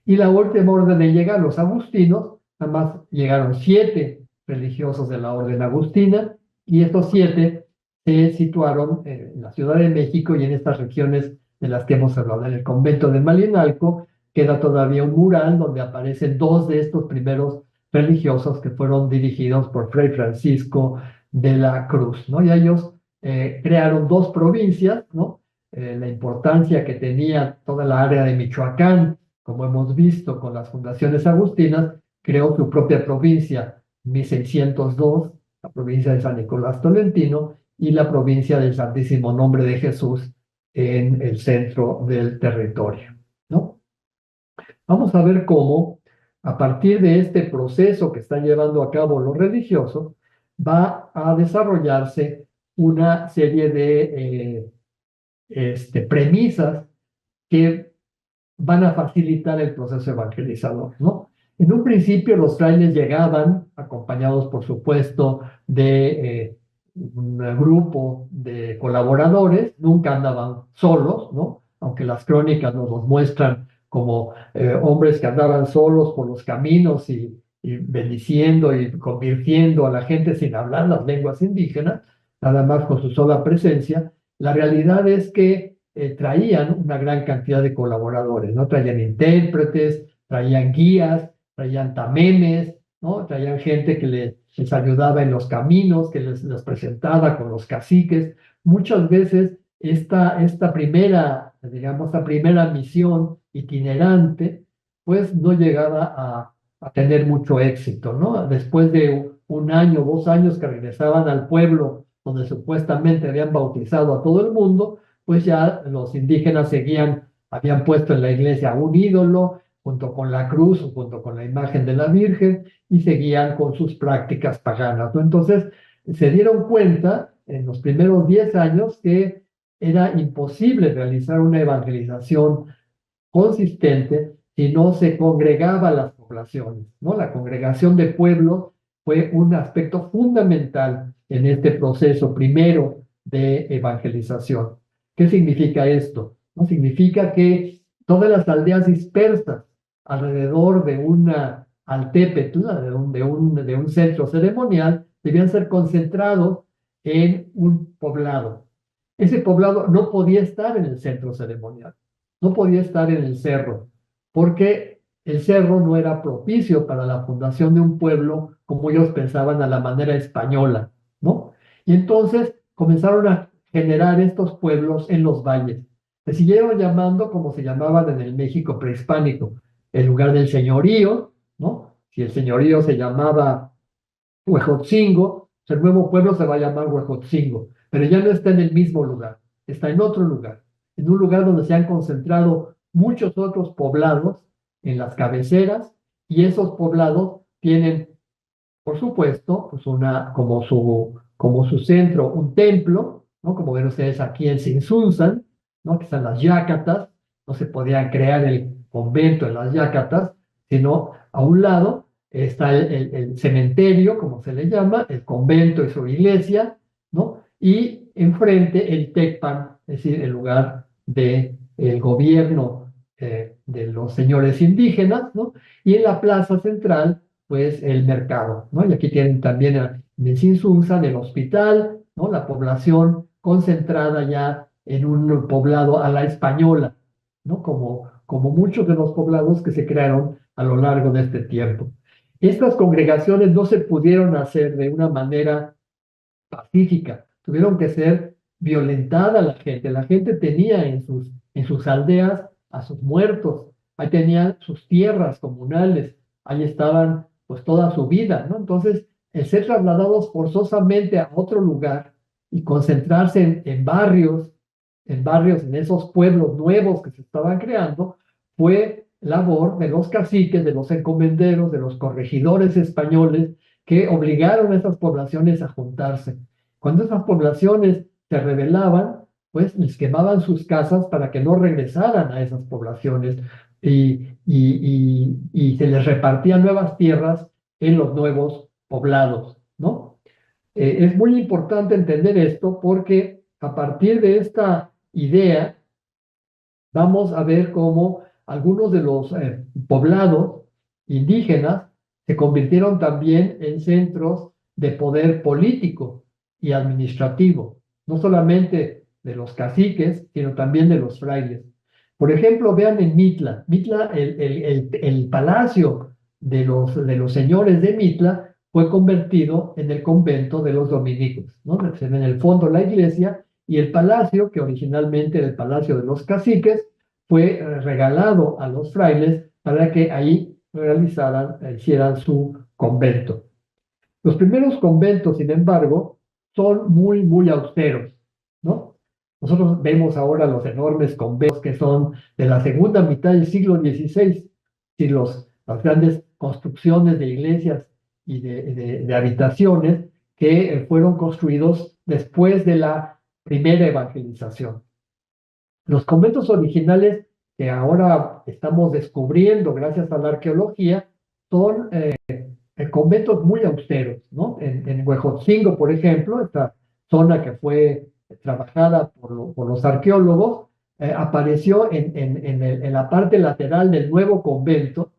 Y la última orden de llega, los agustinos, nada más llegaron 7 religiosos de la orden agustina, y estos 7 se situaron en la Ciudad de México y en estas regiones de las que hemos hablado. En el convento de Malinalco queda todavía un mural donde aparecen 2 de estos primeros religiosos que fueron dirigidos por Fray Francisco de la Cruz, ¿no? Y ellos crearon 2 provincias, ¿no? La importancia que tenía toda la área de Michoacán, como hemos visto con las fundaciones agustinas, creó su propia provincia, 1602, la provincia de San Nicolás Tolentino, y la provincia del Santísimo Nombre de Jesús en el centro del territorio, ¿no? Vamos a ver cómo, a partir de este proceso que están llevando a cabo los religiosos, va a desarrollarse una serie de premisas que van a facilitar el proceso evangelizador, ¿no? En un principio los frailes llegaban acompañados, por supuesto, de un grupo de colaboradores, nunca andaban solos, ¿no? Aunque las crónicas nos los muestran como hombres que andaban solos por los caminos y bendiciendo y convirtiendo a la gente sin hablar las lenguas indígenas, nada más con su sola presencia. La realidad es que traían una gran cantidad de colaboradores, ¿no? Traían intérpretes, traían guías, traían tamemes, ¿no? Traían gente que les ayudaba en los caminos, que les presentaba con los caciques. Muchas veces esta primera, digamos, esta primera misión itinerante pues no llegaba a tener mucho éxito, ¿no? Después de un año, 2 años que regresaban al pueblo donde supuestamente habían bautizado a todo el mundo, pues ya los indígenas habían puesto en la iglesia un ídolo junto con la cruz, junto con la imagen de la Virgen, y seguían con sus prácticas paganas, ¿no? Entonces, se dieron cuenta en los primeros 10 años que era imposible realizar una evangelización consistente si no se congregaban las poblaciones, ¿no? La congregación de pueblos fue un aspecto fundamental en este proceso primero de evangelización. ¿Qué significa esto? ¿No? Significa que todas las aldeas dispersas alrededor de una altépetl, de un centro ceremonial, debían ser concentrados en un poblado. Ese poblado no podía estar en el centro ceremonial, no podía estar en el cerro, porque el cerro no era propicio para la fundación de un pueblo como ellos pensaban a la manera española, ¿no? Y entonces comenzaron a generar estos pueblos en los valles. Se siguieron llamando como se llamaban en el México prehispánico, en lugar del señorío, ¿no? Si el señorío se llamaba Huejotzingo, el nuevo pueblo se va a llamar Huejotzingo, pero ya no está en el mismo lugar, está en otro lugar, en un lugar donde se han concentrado muchos otros poblados en las cabeceras, y esos poblados tienen, por supuesto, pues como su centro, un templo, ¿no? Como ven ustedes aquí en Sinsunzan, ¿no? Que están las yácatas. No se podía crear el convento en las yácatas, sino a un lado está el cementerio, como se le llama, el convento y su iglesia, ¿no? Y enfrente el Tecpan, es decir, el lugar del gobierno de los señores indígenas, ¿no? Y en la plaza central pues el mercado, ¿no? Y aquí tienen también en Sinsunzan el hospital, ¿no? La población concentrada ya en un poblado a la española, ¿no? Como muchos de los poblados que se crearon a lo largo de este tiempo. Estas congregaciones no se pudieron hacer de una manera pacífica, tuvieron que ser violentada la gente. La gente tenía en sus aldeas a sus muertos, ahí tenían sus tierras comunales, ahí estaban pues toda su vida, ¿no? Entonces, el ser trasladados forzosamente a otro lugar y concentrarse en esos pueblos nuevos que se estaban creando, fue labor de los caciques, de los encomenderos, de los corregidores españoles, que obligaron a esas poblaciones a juntarse. Cuando esas poblaciones se rebelaban, pues les quemaban sus casas para que no regresaran a esas poblaciones, y se les repartían nuevas tierras en los nuevos poblados, ¿no? Es muy importante entender esto porque a partir de esta idea vamos a ver cómo algunos de los poblados indígenas se convirtieron también en centros de poder político y administrativo, no solamente de los caciques, sino también de los frailes. Por ejemplo, vean en Mitla. Mitla, el palacio de los señores de Mitla fue convertido en el convento de los dominicos, ¿no? Se ve en el fondo la iglesia, y el palacio, que originalmente era el palacio de los caciques, fue regalado a los frailes para que ahí hicieran su convento. Los primeros conventos, sin embargo, son muy, muy austeros, ¿no? Nosotros vemos ahora los enormes conventos que son de la segunda mitad del siglo XVI, y las grandes construcciones de iglesias y de habitaciones que fueron construidos después de la primera evangelización. Los conventos originales que ahora estamos descubriendo gracias a la arqueología son conventos muy austeros, ¿no? En Huejotzingo, por ejemplo, esta zona que fue trabajada por los arqueólogos, apareció en la parte lateral del nuevo convento,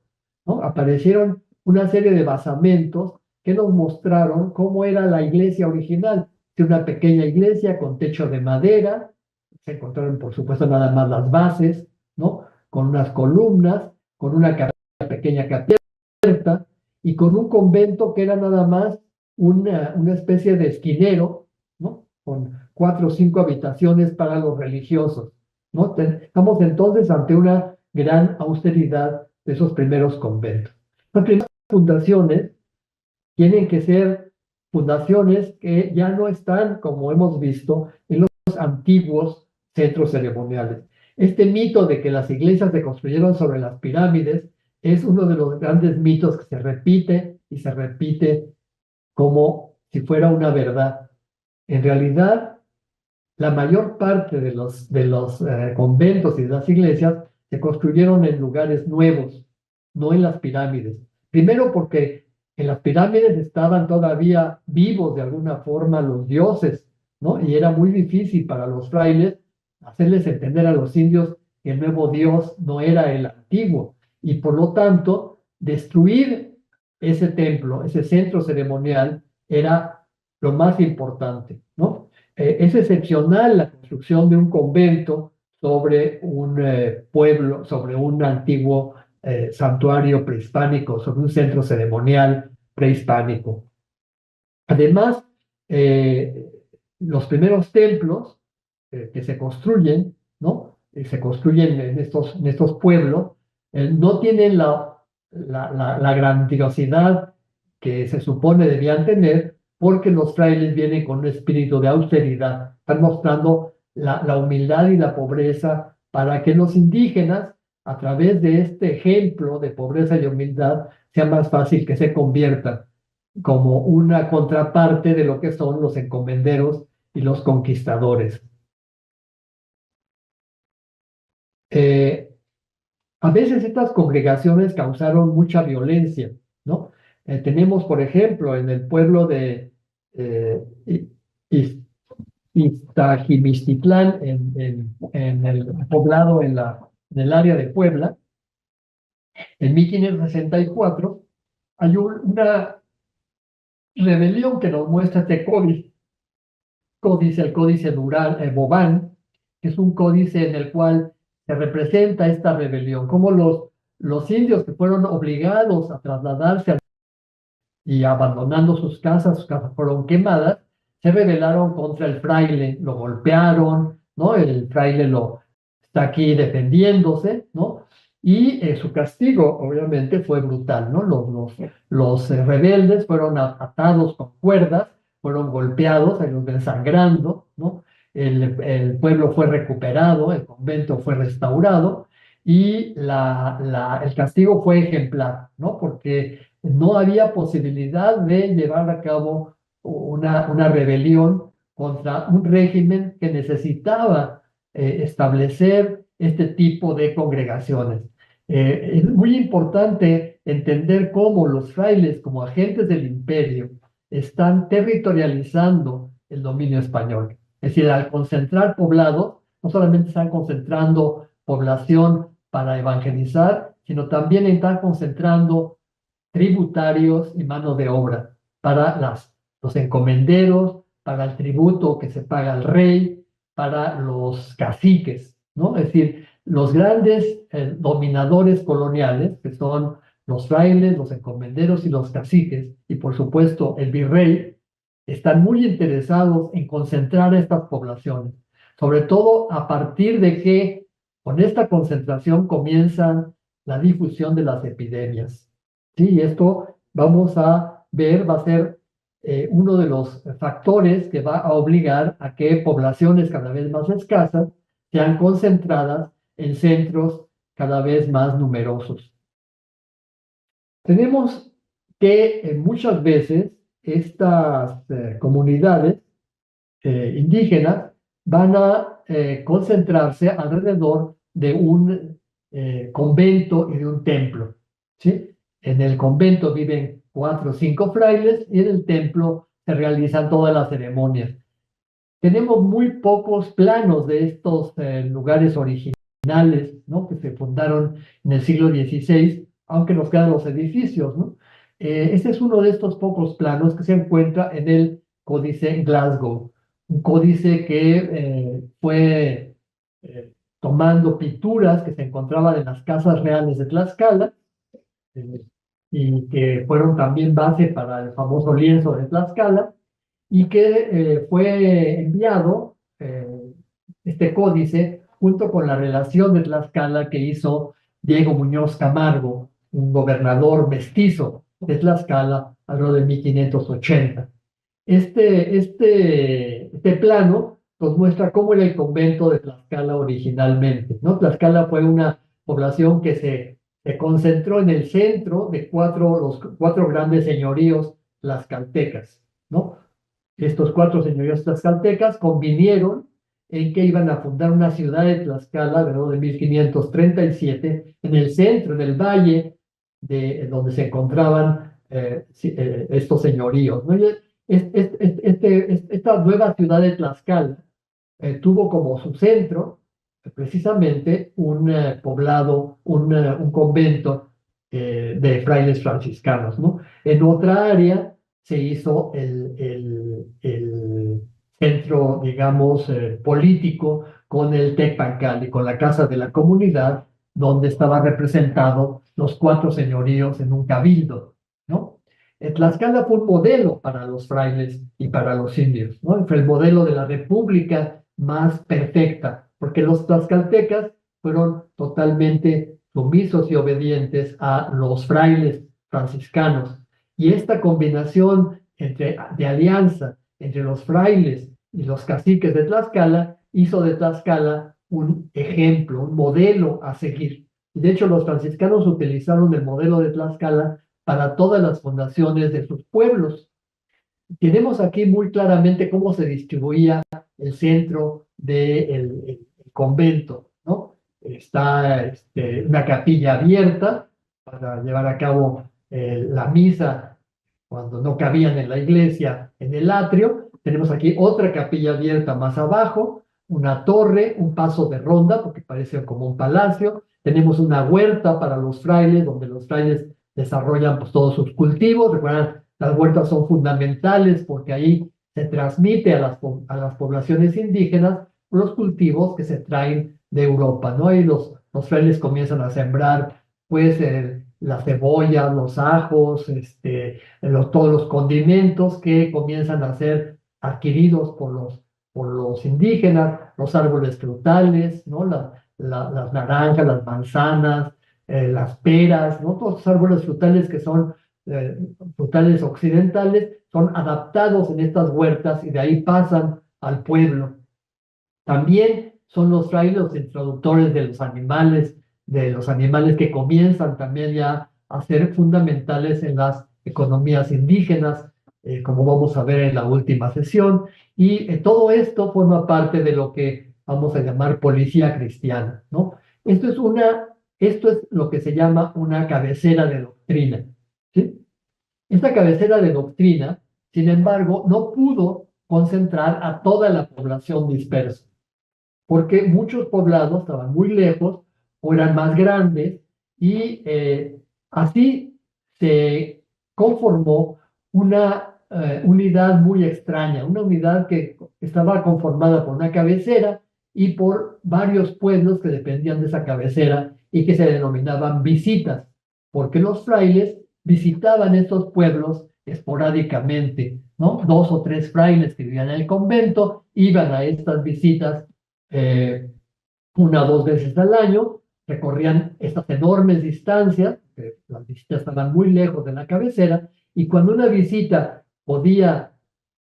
¿no? Aparecieron una serie de basamentos que nos mostraron cómo era la iglesia original, de una pequeña iglesia con techo de madera. Se encontraron, por supuesto, nada más las bases, ¿no? Con unas columnas, con una pequeña capilla y con un convento que era nada más una especie de esquinero, ¿no? Con 4 o 5 habitaciones para los religiosos, ¿no? Estamos entonces ante una gran austeridad de esos primeros conventos. Las primeras fundaciones tienen que ser fundaciones que ya no están, como hemos visto, en los antiguos centros ceremoniales. Este mito de que las iglesias se construyeron sobre las pirámides es uno de los grandes mitos que se repite y se repite como si fuera una verdad. En realidad, la mayor parte de los conventos y de las iglesias se construyeron en lugares nuevos, no en las pirámides. Primero porque en las pirámides estaban todavía vivos de alguna forma los dioses, ¿no? Y era muy difícil para los frailes hacerles entender a los indios que el nuevo dios no era el antiguo. Y por lo tanto, destruir ese templo, ese centro ceremonial, era lo más importante, ¿no? Es excepcional la construcción de un convento sobre un pueblo, sobre un antiguo santuario prehispánico, sobre un centro ceremonial prehispánico. Además, eh, los primeros templos que se construyen, ¿no? Se construyen en estos pueblos, no tienen la grandiosidad que se supone debían tener, porque los frailes vienen con un espíritu de austeridad, están mostrando la humildad y la pobreza para que los indígenas, a través de este ejemplo de pobreza y humildad, sea más fácil que se conviertan como una contraparte de lo que son los encomenderos y los conquistadores. Eh, a veces estas congregaciones causaron mucha violencia, ¿no? Tenemos, por ejemplo, en el pueblo de Iz- Iztaquimistitlán, en el poblado en el área de Puebla, en 1564, hay una rebelión que nos muestra este códice, el códice Durán, Bobán, que es un códice en el cual se representa esta rebelión, como los indios que fueron obligados a trasladarse y abandonando sus casas fueron quemadas, se rebelaron contra el fraile, lo golpearon, ¿no? El fraile está aquí defendiéndose, ¿no? Y su castigo, obviamente, fue brutal, ¿no? Los rebeldes fueron atados con cuerdas, fueron golpeados, ahí los ven sangrando, ¿no? El pueblo fue recuperado, el convento fue restaurado y el castigo fue ejemplar, ¿no? Porque no había posibilidad de llevar a cabo una rebelión contra un régimen que necesitaba establecer este tipo de congregaciones. Es muy importante entender cómo los frailes, como agentes del imperio, están territorializando el dominio español. Es decir, al concentrar poblados, no solamente están concentrando población para evangelizar, sino también están concentrando tributarios y mano de obra para los encomenderos, para el tributo que se paga al rey, para los caciques, ¿no? Es decir, los grandes dominadores coloniales, que son los frailes, los encomenderos y los caciques, y por supuesto el virrey, están muy interesados en concentrar estas poblaciones, sobre todo a partir de que con esta concentración comienzan la difusión de las epidemias. Sí, y esto vamos a ver, va a ser uno de los factores que va a obligar a que poblaciones cada vez más escasas sean concentradas en centros cada vez más numerosos. Tenemos que muchas veces estas comunidades indígenas van a concentrarse alrededor de un convento y de un templo, ¿sí? En el convento viven 4 o 5 frailes y en el templo se realizan todas las ceremonias. Tenemos muy pocos planos de estos lugares originales, ¿no? Que se fundaron en el siglo XVI, aunque nos quedan los edificios, ¿no? Este es uno de estos pocos planos que se encuentra en el Códice Glasgow, un códice que fue tomando pinturas que se encontraban en las casas reales de Tlaxcala, eh, y que fueron también base para el famoso lienzo de Tlaxcala, y que fue enviado este códice junto con la relación de Tlaxcala que hizo Diego Muñoz Camargo, un gobernador mestizo de Tlaxcala, alrededor de 1580. Este plano nos muestra cómo era el convento de Tlaxcala originalmente, ¿no? Tlaxcala fue una población que se concentró en el centro de los cuatro grandes señoríos tlaxcaltecas, ¿no? Estos cuatro señoríos tlaxcaltecas convinieron en que iban a fundar una ciudad de Tlaxcala alrededor de 1537 en el centro, en el valle donde se encontraban estos señoríos, ¿no? Esta nueva ciudad de Tlaxcala tuvo como su centro precisamente un poblado, un convento de frailes franciscanos, ¿no? En otra área se hizo el centro, digamos, político con el Tecpancali, con la Casa de la Comunidad, donde estaban representados los cuatro señoríos en un cabildo, ¿no? Tlaxcala fue un modelo para los frailes y para los indios, ¿no? Fue el modelo de la república más perfecta, porque los tlaxcaltecas fueron totalmente sumisos y obedientes a los frailes franciscanos. Y esta combinación de alianza entre los frailes y los caciques de Tlaxcala hizo de Tlaxcala un ejemplo, un modelo a seguir. Y de hecho, los franciscanos utilizaron el modelo de Tlaxcala para todas las fundaciones de sus pueblos. Tenemos aquí muy claramente cómo se distribuía el centro del convento, ¿no? Está una capilla abierta para llevar a cabo la misa cuando no cabían en la iglesia, en el atrio. Tenemos aquí otra capilla abierta más abajo, una torre, un paso de ronda, porque parece como un palacio. Tenemos una huerta para los frailes, donde los frailes desarrollan pues, todos sus cultivos. Recuerdan, las huertas son fundamentales porque ahí se transmite a las poblaciones indígenas los cultivos que se traen de Europa, ¿no? Y los frailes comienzan a sembrar, pues, las cebollas, los ajos, todos los condimentos que comienzan a ser adquiridos por los indígenas, los árboles frutales, ¿no? Las naranjas, las manzanas, las peras, ¿no? Todos los árboles frutales que son eh, frutales occidentales, son adaptados en estas huertas y de ahí pasan al pueblo. También son los frailes los introductores de los animales que comienzan también ya a ser fundamentales en las economías indígenas, como vamos a ver en la última sesión. Y todo esto forma parte de lo que vamos a llamar policía cristiana, ¿no? Esto es lo que se llama una cabecera de doctrina, ¿sí? Esta cabecera de doctrina, sin embargo, no pudo concentrar a toda la población dispersa porque muchos poblados estaban muy lejos o eran más grandes y así se conformó una unidad muy extraña, una unidad que estaba conformada por una cabecera y por varios pueblos que dependían de esa cabecera y que se denominaban visitas, porque los frailes visitaban estos pueblos esporádicamente, ¿no? Dos o tres frailes que vivían en el convento iban a estas visitas una o dos veces al año, recorrían estas enormes distancias, las visitas estaban muy lejos de la cabecera, y cuando una visita podía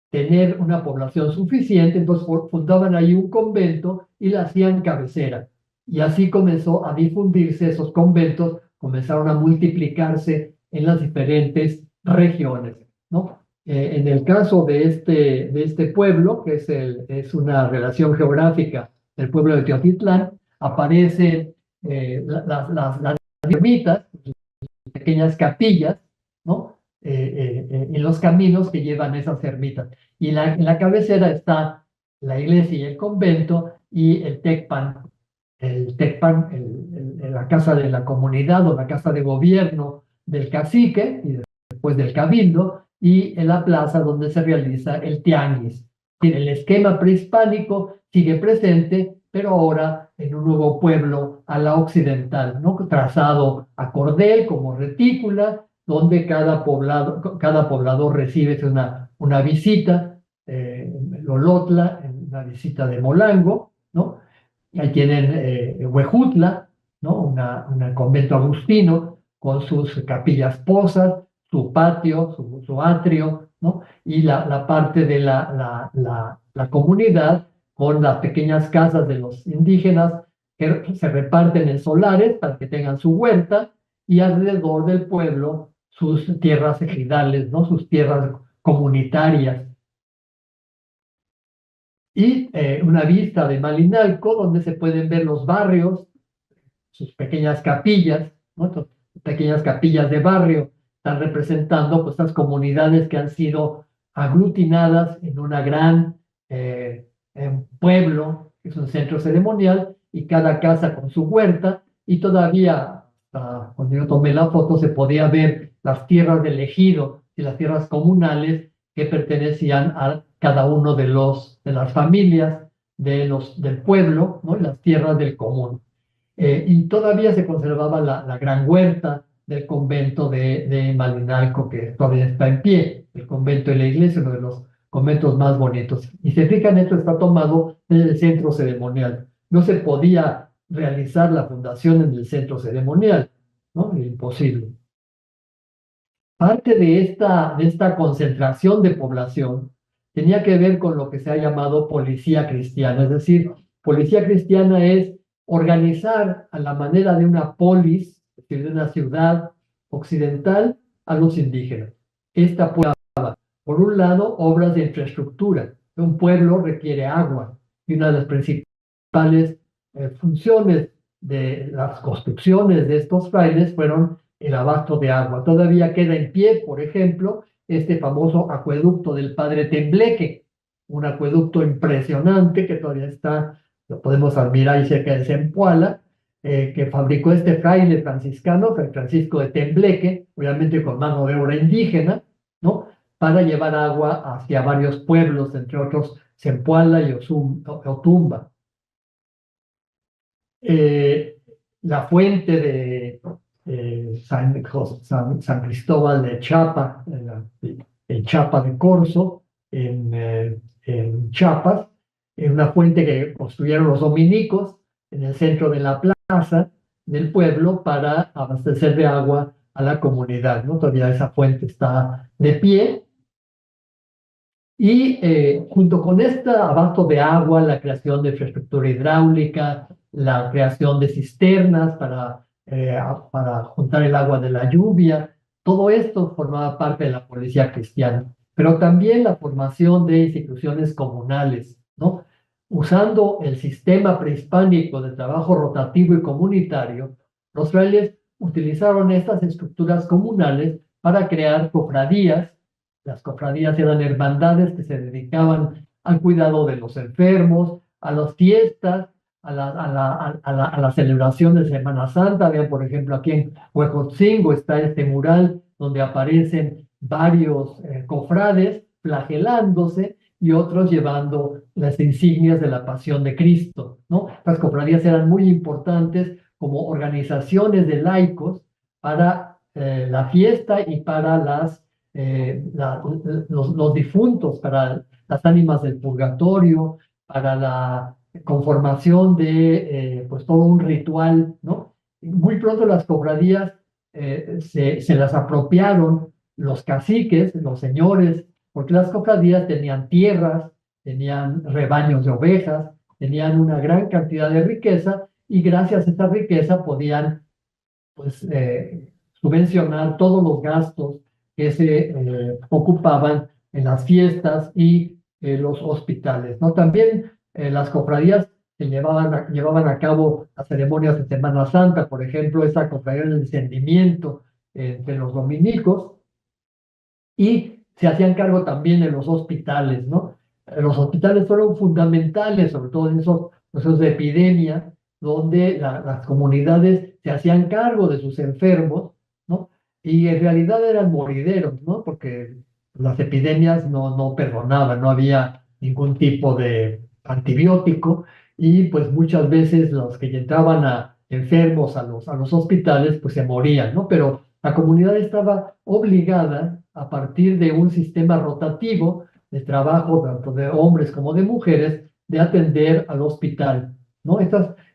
tener una población suficiente, entonces fundaban ahí un convento y la hacían cabecera. Y así comenzó a difundirse esos conventos, comenzaron a multiplicarse en las diferentes regiones, ¿no? En el caso de este pueblo, que es una relación geográfica del pueblo de Teotitlán, aparecen las ermitas, pequeñas capillas, ¿no? En los caminos que llevan esas ermitas. Y en la cabecera está la iglesia y el convento y la casa de la comunidad o la casa de gobierno del cacique y después del cabildo y en la plaza donde se realiza el tianguis. El esquema prehispánico sigue presente, pero ahora en un nuevo pueblo a la occidental, ¿no? Trazado a cordel como retícula, donde cada poblador recibe una visita, Lolotla, una visita de Molango, ¿no? Ahí tienen Huejutla, ¿no? Un convento agustino con sus capillas posas, su patio, su atrio, ¿no? Y la parte de la comunidad con las pequeñas casas de los indígenas que se reparten en solares para que tengan su huerta y alrededor del pueblo sus tierras ejidales, ¿no? Sus tierras comunitarias. Y una vista de Malinalco donde se pueden ver los barrios, sus pequeñas capillas, ¿no? Pequeñas capillas de barrio, están representando pues, estas comunidades que han sido aglutinadas en una gran pueblo, que es un centro ceremonial, y cada casa con su huerta, y todavía, cuando yo tomé la foto, se podía ver las tierras del ejido y las tierras comunales que pertenecían a cada uno de las familias del pueblo, ¿no? Las tierras del común. Y todavía se conservaba la gran huerta del convento de Malinalco, que todavía está en pie, el convento de la iglesia, uno de los conventos más bonitos. Y se fijan, esto está tomado del centro ceremonial. No se podía realizar la fundación en el centro ceremonial, ¿no? Imposible. Parte de esta concentración de población tenía que ver con lo que se ha llamado policía cristiana, es decir, policía cristiana es organizar a la manera de una polis, es decir, de una ciudad occidental, a los indígenas. Esta por un lado, obras de infraestructura. Un pueblo requiere agua y una de las principales funciones de las construcciones de estos frailes fueron el abasto de agua. Todavía queda en pie, por ejemplo, este famoso acueducto del Padre Tembleque, un acueducto impresionante que todavía está, lo podemos admirar ahí cerca de Zempoala, que fabricó este fraile franciscano, Fray Francisco de Tembleque, obviamente con mano de obra indígena, ¿no? Para llevar agua hacia varios pueblos, entre otros Zempoala y Otumba. La fuente de San Cristóbal de Chiapa, en Chiapa de Corzo, en Chiapas, una fuente que construyeron los dominicos en el centro de la plaza del pueblo para abastecer de agua a la comunidad, ¿no? Todavía esa fuente está de pie. Y junto con este abasto de agua, la creación de infraestructura hidráulica, la creación de cisternas para juntar el agua de la lluvia, todo esto formaba parte de la policía cristiana, pero también la formación de instituciones comunales, ¿no? Usando el sistema prehispánico de trabajo rotativo y comunitario, los frailes utilizaron estas estructuras comunales para crear cofradías. Las cofradías eran hermandades que se dedicaban al cuidado de los enfermos, a las fiestas, a la celebración de Semana Santa. Vean, por ejemplo, aquí en Huejotzingo está este mural donde aparecen varios cofrades flagelándose y otros llevando las insignias de la Pasión de Cristo, ¿no? Las cofradías eran muy importantes como organizaciones de laicos para la fiesta y para los difuntos, para las ánimas del purgatorio, para la conformación de pues todo un ritual, ¿no? Muy pronto las cofradías se las apropiaron los caciques, los señores, porque las cofradías tenían tierras, tenían rebaños de ovejas, tenían una gran cantidad de riqueza y gracias a esta riqueza podían pues subvencionar todos los gastos que se ocupaban en las fiestas y los hospitales, ¿no? También las cofradías llevaban a cabo las ceremonias de Semana Santa, por ejemplo, esa cofradía del descendimiento de los dominicos, y se hacían cargo también de los hospitales, ¿no? Los hospitales fueron fundamentales, sobre todo en esos procesos de epidemia, donde las comunidades se hacían cargo de sus enfermos, ¿no? Y en realidad eran morideros, ¿no? Porque las epidemias no perdonaban, no había ningún tipo de antibiótico y pues muchas veces los que entraban enfermos a los hospitales pues se morían, ¿no? Pero la comunidad estaba obligada a partir de un sistema rotativo de trabajo tanto de hombres como de mujeres de atender al hospital, ¿no?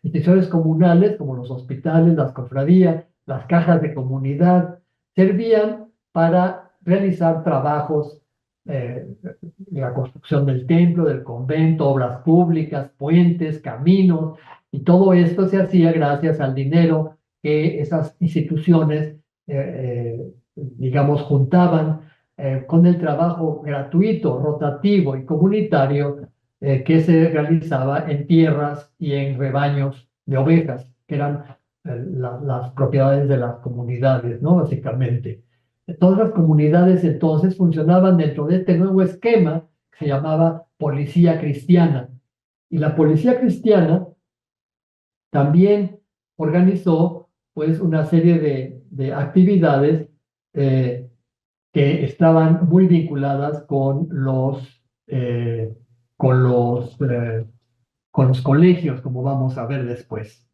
instituciones comunales como los hospitales, las cofradías, las cajas de comunidad, servían para realizar trabajos, eh, la construcción del templo, del convento, obras públicas, puentes, caminos, y todo esto se hacía gracias al dinero que esas instituciones, digamos, juntaban con el trabajo gratuito, rotativo y comunitario que se realizaba en tierras y en rebaños de ovejas, que eran las propiedades de las comunidades, ¿no? Básicamente. Todas las comunidades entonces funcionaban dentro de este nuevo esquema que se llamaba policía cristiana. Y la policía cristiana también organizó pues una serie de actividades eh, que estaban muy vinculadas eh, con con los colegios, como vamos a ver después.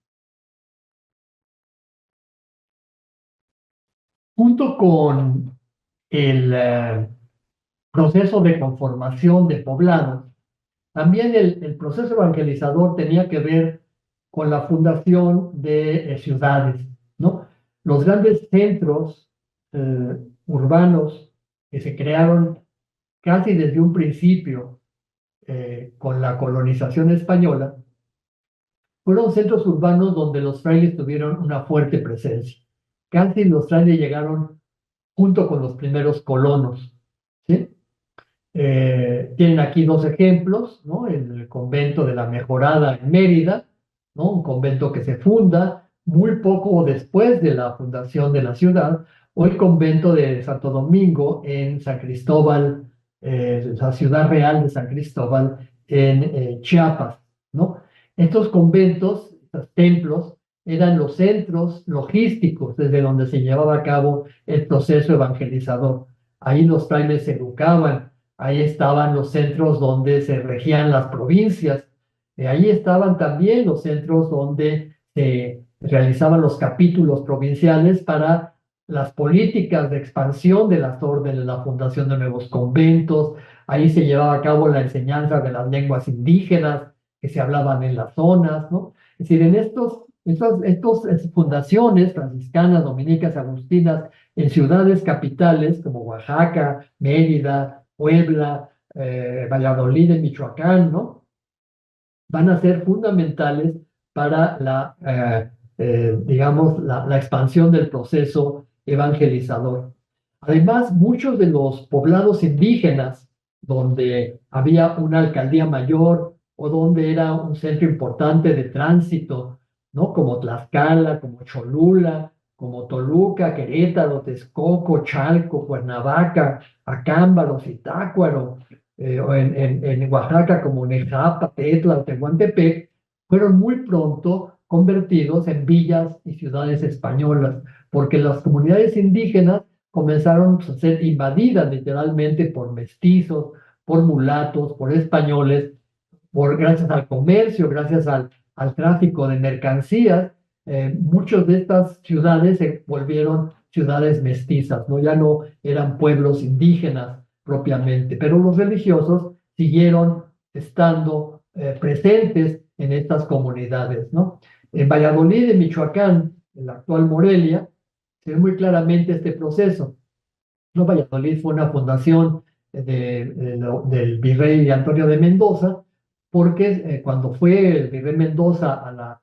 Junto con el proceso de conformación de poblados, también el proceso evangelizador tenía que ver con la fundación de ciudades, ¿no? Los grandes centros urbanos que se crearon casi desde un principio con la colonización española, fueron centros urbanos donde los frailes tuvieron una fuerte presencia. Casi los frailes llegaron junto con los primeros colonos, ¿sí? Tienen aquí dos ejemplos, ¿no? El convento de la Mejorada en Mérida, ¿no? Un convento que se funda muy poco después de la fundación de la ciudad, o el convento de Santo Domingo en San Cristóbal, la ciudad real de San Cristóbal en Chiapas, ¿no? Estos conventos, estos templos, eran los centros logísticos desde donde se llevaba a cabo el proceso evangelizador. Ahí los frailes se educaban, ahí estaban los centros donde se regían las provincias, ahí estaban también los centros donde se realizaban los capítulos provinciales para las políticas de expansión de las órdenes, la fundación de nuevos conventos, ahí se llevaba a cabo la enseñanza de las lenguas indígenas que se hablaban en las zonas, ¿no? Es decir, en estas fundaciones franciscanas, dominicas, agustinas, en ciudades capitales como Oaxaca, Mérida, Puebla, Valladolid en Michoacán, ¿no? Van a ser fundamentales para digamos, la expansión del proceso evangelizador. Además, muchos de los poblados indígenas, donde había una alcaldía mayor o donde era un centro importante de tránsito, ¿no? Como Tlaxcala, como Cholula, como Toluca, Querétaro, Texcoco, Chalco, Cuernavaca, Acámbaro, Zitácuaro, o en Oaxaca como Nejapa, Tetla, Tehuantepec, fueron muy pronto convertidos en villas y ciudades españolas, porque las comunidades indígenas comenzaron a ser invadidas literalmente por mestizos, por mulatos, por españoles, gracias al comercio, gracias al tráfico de mercancías. Muchas de estas ciudades se volvieron ciudades mestizas, ¿no? Ya no eran pueblos indígenas propiamente, pero los religiosos siguieron estando presentes en estas comunidades, ¿no? En Valladolid, en Michoacán, en la actual Morelia, se ve muy claramente este proceso, ¿no? Valladolid fue una fundación del virrey Antonio de Mendoza, porque cuando fue el virrey Mendoza a la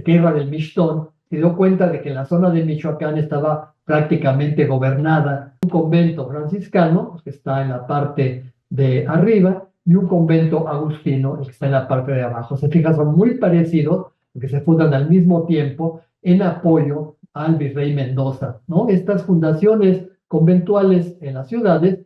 tierra del Mixtón, se dio cuenta de que la zona de Michoacán estaba prácticamente gobernada un convento franciscano, que está en la parte de arriba, y un convento agustino, que está en la parte de abajo. Se fijan, son muy parecidos, porque se fundan al mismo tiempo en apoyo al virrey Mendoza, ¿no? Estas fundaciones conventuales en las ciudades,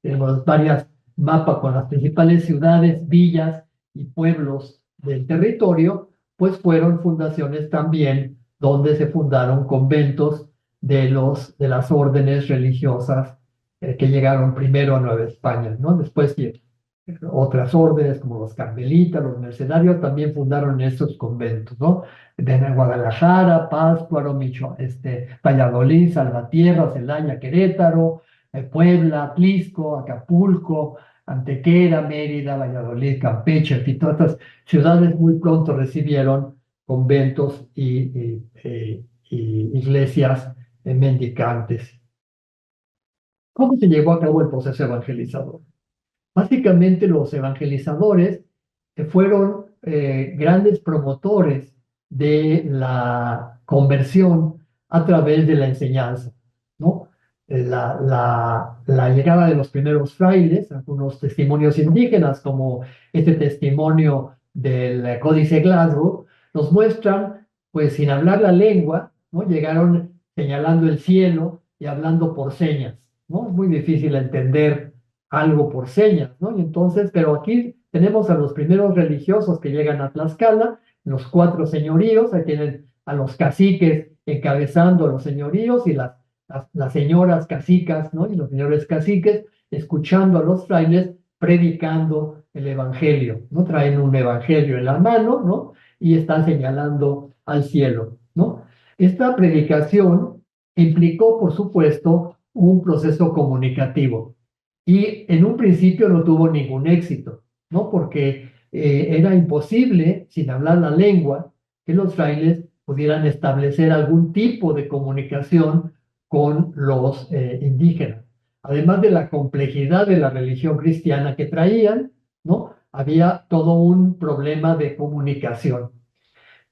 tenemos varias mapas con las principales ciudades, villas y pueblos del territorio, pues fueron fundaciones también donde se fundaron conventos de las órdenes religiosas que llegaron primero a Nueva España, ¿no? Después otras órdenes como los carmelitas, los mercenarios también fundaron estos conventos, ¿no? De Guadalajara, Pátzcuaro, Valladolid, Salvatierra, Celaya, Querétaro, Puebla, Tlisco, Acapulco, Antequera, Mérida, Valladolid, Campeche, en fin, todas estas ciudades muy pronto recibieron conventos y iglesias mendicantes. ¿Cómo se llevó a cabo el proceso evangelizador? Básicamente los evangelizadores fueron grandes promotores de la conversión a través de la enseñanza, ¿no? La llegada de los primeros frailes, algunos testimonios indígenas, como este testimonio del Códice Glasgow, nos muestran, pues sin hablar la lengua, ¿no? Llegaron señalando el cielo y hablando por señas, ¿no? Es muy difícil entender algo por señas, ¿no? Y entonces, pero aquí tenemos a los primeros religiosos que llegan a Tlaxcala, los 4 señoríos, ahí tienen a los caciques encabezando los señoríos y las señoras cacicas, ¿no? Y los señores caciques escuchando a los frailes predicando el evangelio, ¿no? Traen un evangelio en la mano, ¿no? Y están señalando al cielo, ¿no? Esta predicación implicó, por supuesto, un proceso comunicativo. Y en un principio no tuvo ningún éxito, ¿no? Porque era imposible, sin hablar la lengua, que los frailes pudieran establecer algún tipo de comunicación con los indígenas. Además de la complejidad de la religión cristiana que traían, ¿no? Había todo un problema de comunicación.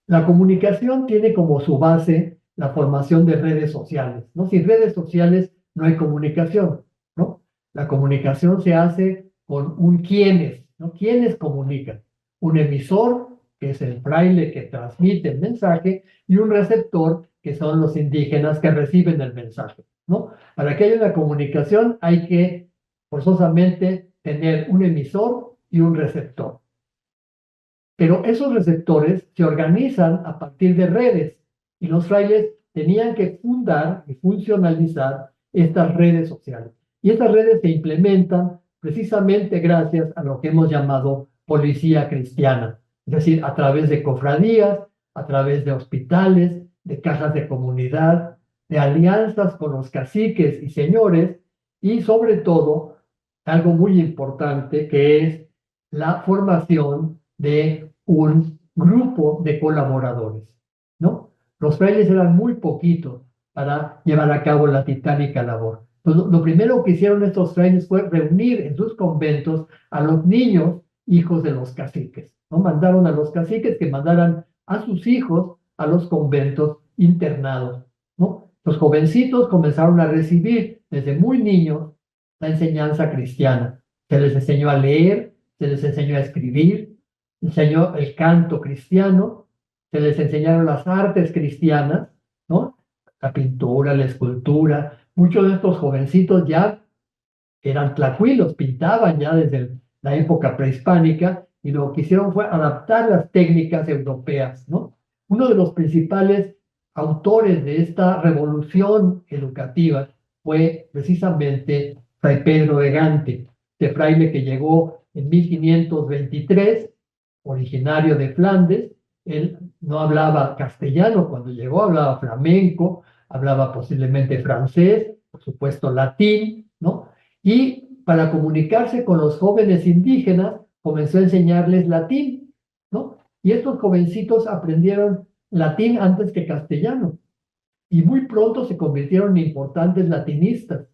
La comunicación tiene como su base la formación de redes sociales, ¿no? Sin redes sociales no hay comunicación, ¿no? La comunicación se hace con un quiénes, ¿no? ¿Quiénes comunican? Un emisor, que es el fraile que transmite el mensaje, y un receptor, que son los indígenas que reciben el mensaje, ¿no? Para que haya una comunicación hay que forzosamente tener un emisor y un receptor. Pero esos receptores se organizan a partir de redes y los frailes tenían que fundar y funcionalizar estas redes sociales. Y estas redes se implementan precisamente gracias a lo que hemos llamado policía cristiana, es decir, a través de cofradías, a través de hospitales, de cajas de comunidad, de alianzas con los caciques y señores y sobre todo algo muy importante que es la formación de un grupo de colaboradores, ¿no? Los frailes eran muy poquitos para llevar a cabo la titánica labor. Entonces, lo primero que hicieron estos frailes fue reunir en sus conventos a los niños hijos de los caciques, ¿no? Mandaron a los caciques que mandaran a sus hijos a los conventos internados, ¿no? Los jovencitos comenzaron a recibir desde muy niños la enseñanza cristiana. Se les enseñó a leer, se les enseñó a escribir, enseñó el canto cristiano, se les enseñaron las artes cristianas, ¿no? La pintura, la escultura. Muchos de estos jovencitos ya eran tlacuilos, pintaban ya desde la época prehispánica y lo que hicieron fue adaptar las técnicas europeas, ¿no? Uno de los principales autores de esta revolución educativa fue precisamente Fray Pedro de Gante, este fraile que llegó en 1523, originario de Flandes. Él no hablaba castellano cuando llegó, hablaba flamenco, hablaba posiblemente francés, por supuesto latín, ¿no? Y para comunicarse con los jóvenes indígenas, comenzó a enseñarles latín, ¿no? Y estos jovencitos aprendieron latín antes que castellano. Y muy pronto se convirtieron en importantes latinistas,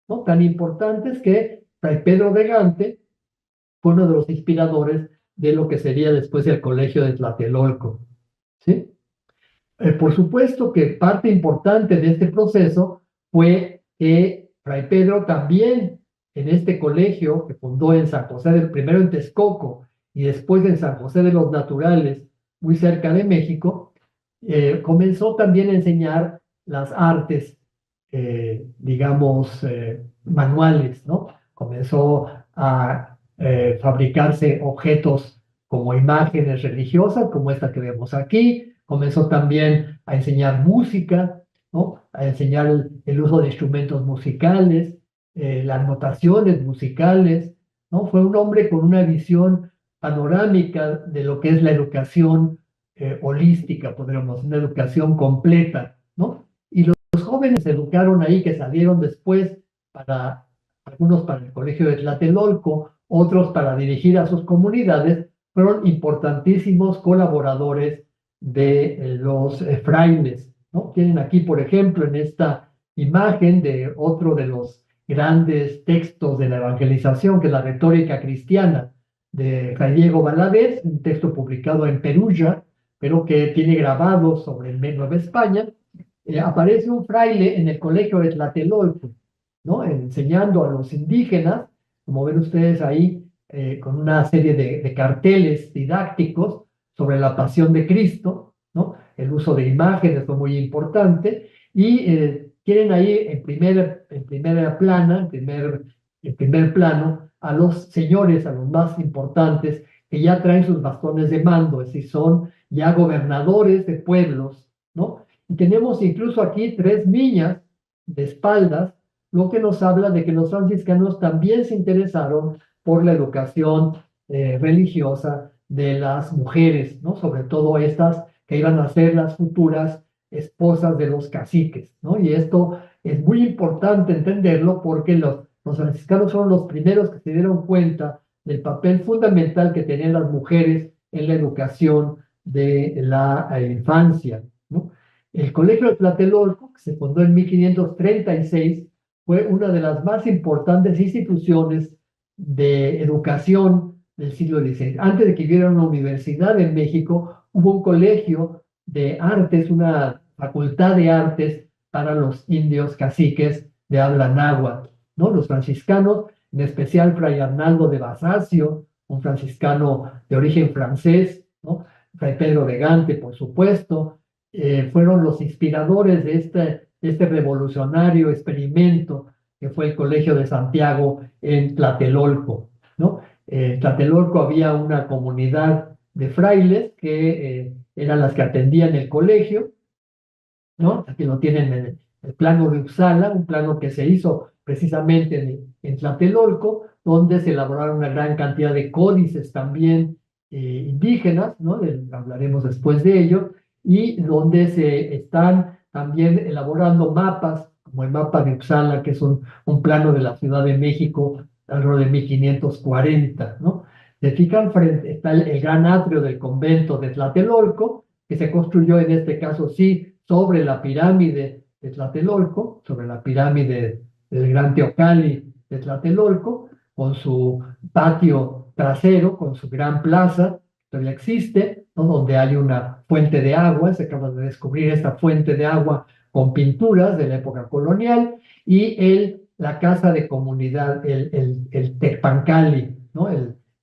¿no? Tan importantes que Fray Pedro de Gante fue uno de los inspiradores de lo que sería después el Colegio de Tlatelolco, ¿sí? Por supuesto que parte importante de este proceso fue que Fray Pedro también en este colegio que fundó en San José primero en Texcoco y después en San José de los Naturales, muy cerca de México, comenzó también a enseñar las artes, digamos, manuales, ¿no? Comenzó a fabricarse objetos como imágenes religiosas, como esta que vemos aquí. Comenzó también a enseñar música, ¿no? A enseñar el uso de instrumentos musicales, las notaciones musicales, ¿no? Fue un hombre con una visión panorámica de lo que es la educación holística, podríamos, una educación completa, ¿no? Y los jóvenes se educaron ahí, que salieron después para, algunos para el Colegio de Tlatelolco, otros para dirigir a sus comunidades, fueron importantísimos colaboradores de los frailes, ¿no? Tienen aquí, por ejemplo, en esta imagen de otro de los grandes textos de la evangelización, que es la retórica cristiana de Fray Diego Valadez, un texto publicado en Perugia, pero que tiene grabado sobre el Nueva España. Aparece un fraile en el colegio de Tlatelolco, ¿no? Enseñando a los indígenas, como ven ustedes ahí, con una serie de carteles didácticos sobre la pasión de Cristo, ¿no? El uso de imágenes fue muy importante, y tienen ahí en primera plana, en primer plano, a los señores, a los más importantes, que ya traen sus bastones de mando, es decir, son ya gobernadores de pueblos, ¿no? Y tenemos incluso aquí 3 niñas de espaldas, lo que nos habla de que los franciscanos también se interesaron por la educación religiosa de las mujeres, ¿no? Sobre todo estas que iban a ser las futuras esposas de los caciques, ¿no? Y esto es muy importante entenderlo porque los franciscanos fueron los primeros que se dieron cuenta del papel fundamental que tenían las mujeres en la educación de la infancia, ¿no? El Colegio de Tlatelolco, que se fundó en 1536, fue una de las más importantes instituciones de educación del siglo XVI. Antes de que hubiera una universidad en México, hubo un colegio de artes, una facultad de artes para los indios caciques de habla náhuatl, ¿no? Los franciscanos, en especial Fray Arnaldo de Basacio, un franciscano de origen francés, ¿no? Fray Pedro de Gante, por supuesto, fueron los inspiradores de este revolucionario experimento que fue el Colegio de Santiago en Tlatelolco, ¿no? En Tlatelolco había una comunidad de frailes que eran las que atendían el colegio, ¿no? Aquí lo tienen en el plano de Uppsala, un plano que se hizo precisamente en Tlatelolco, donde se elaboraron una gran cantidad de códices también indígenas, ¿no? Hablaremos después de ello, y donde se están también elaborando mapas, como el mapa de Uppsala, que es un plano de la Ciudad de México alrededor de 1540, ¿no? Se fijan, frente está el gran atrio del convento de Tlatelolco, que se construyó en este caso sí sobre la pirámide de Tlatelolco, sobre la pirámide del Gran Teocalli de Tlatelolco, con su patio trasero, con su gran plaza, todavía existe, ¿no? Donde hay una fuente de agua, se acaba de descubrir esta fuente de agua con pinturas de la época colonial, y la casa de comunidad, el Tecpancali, ¿no?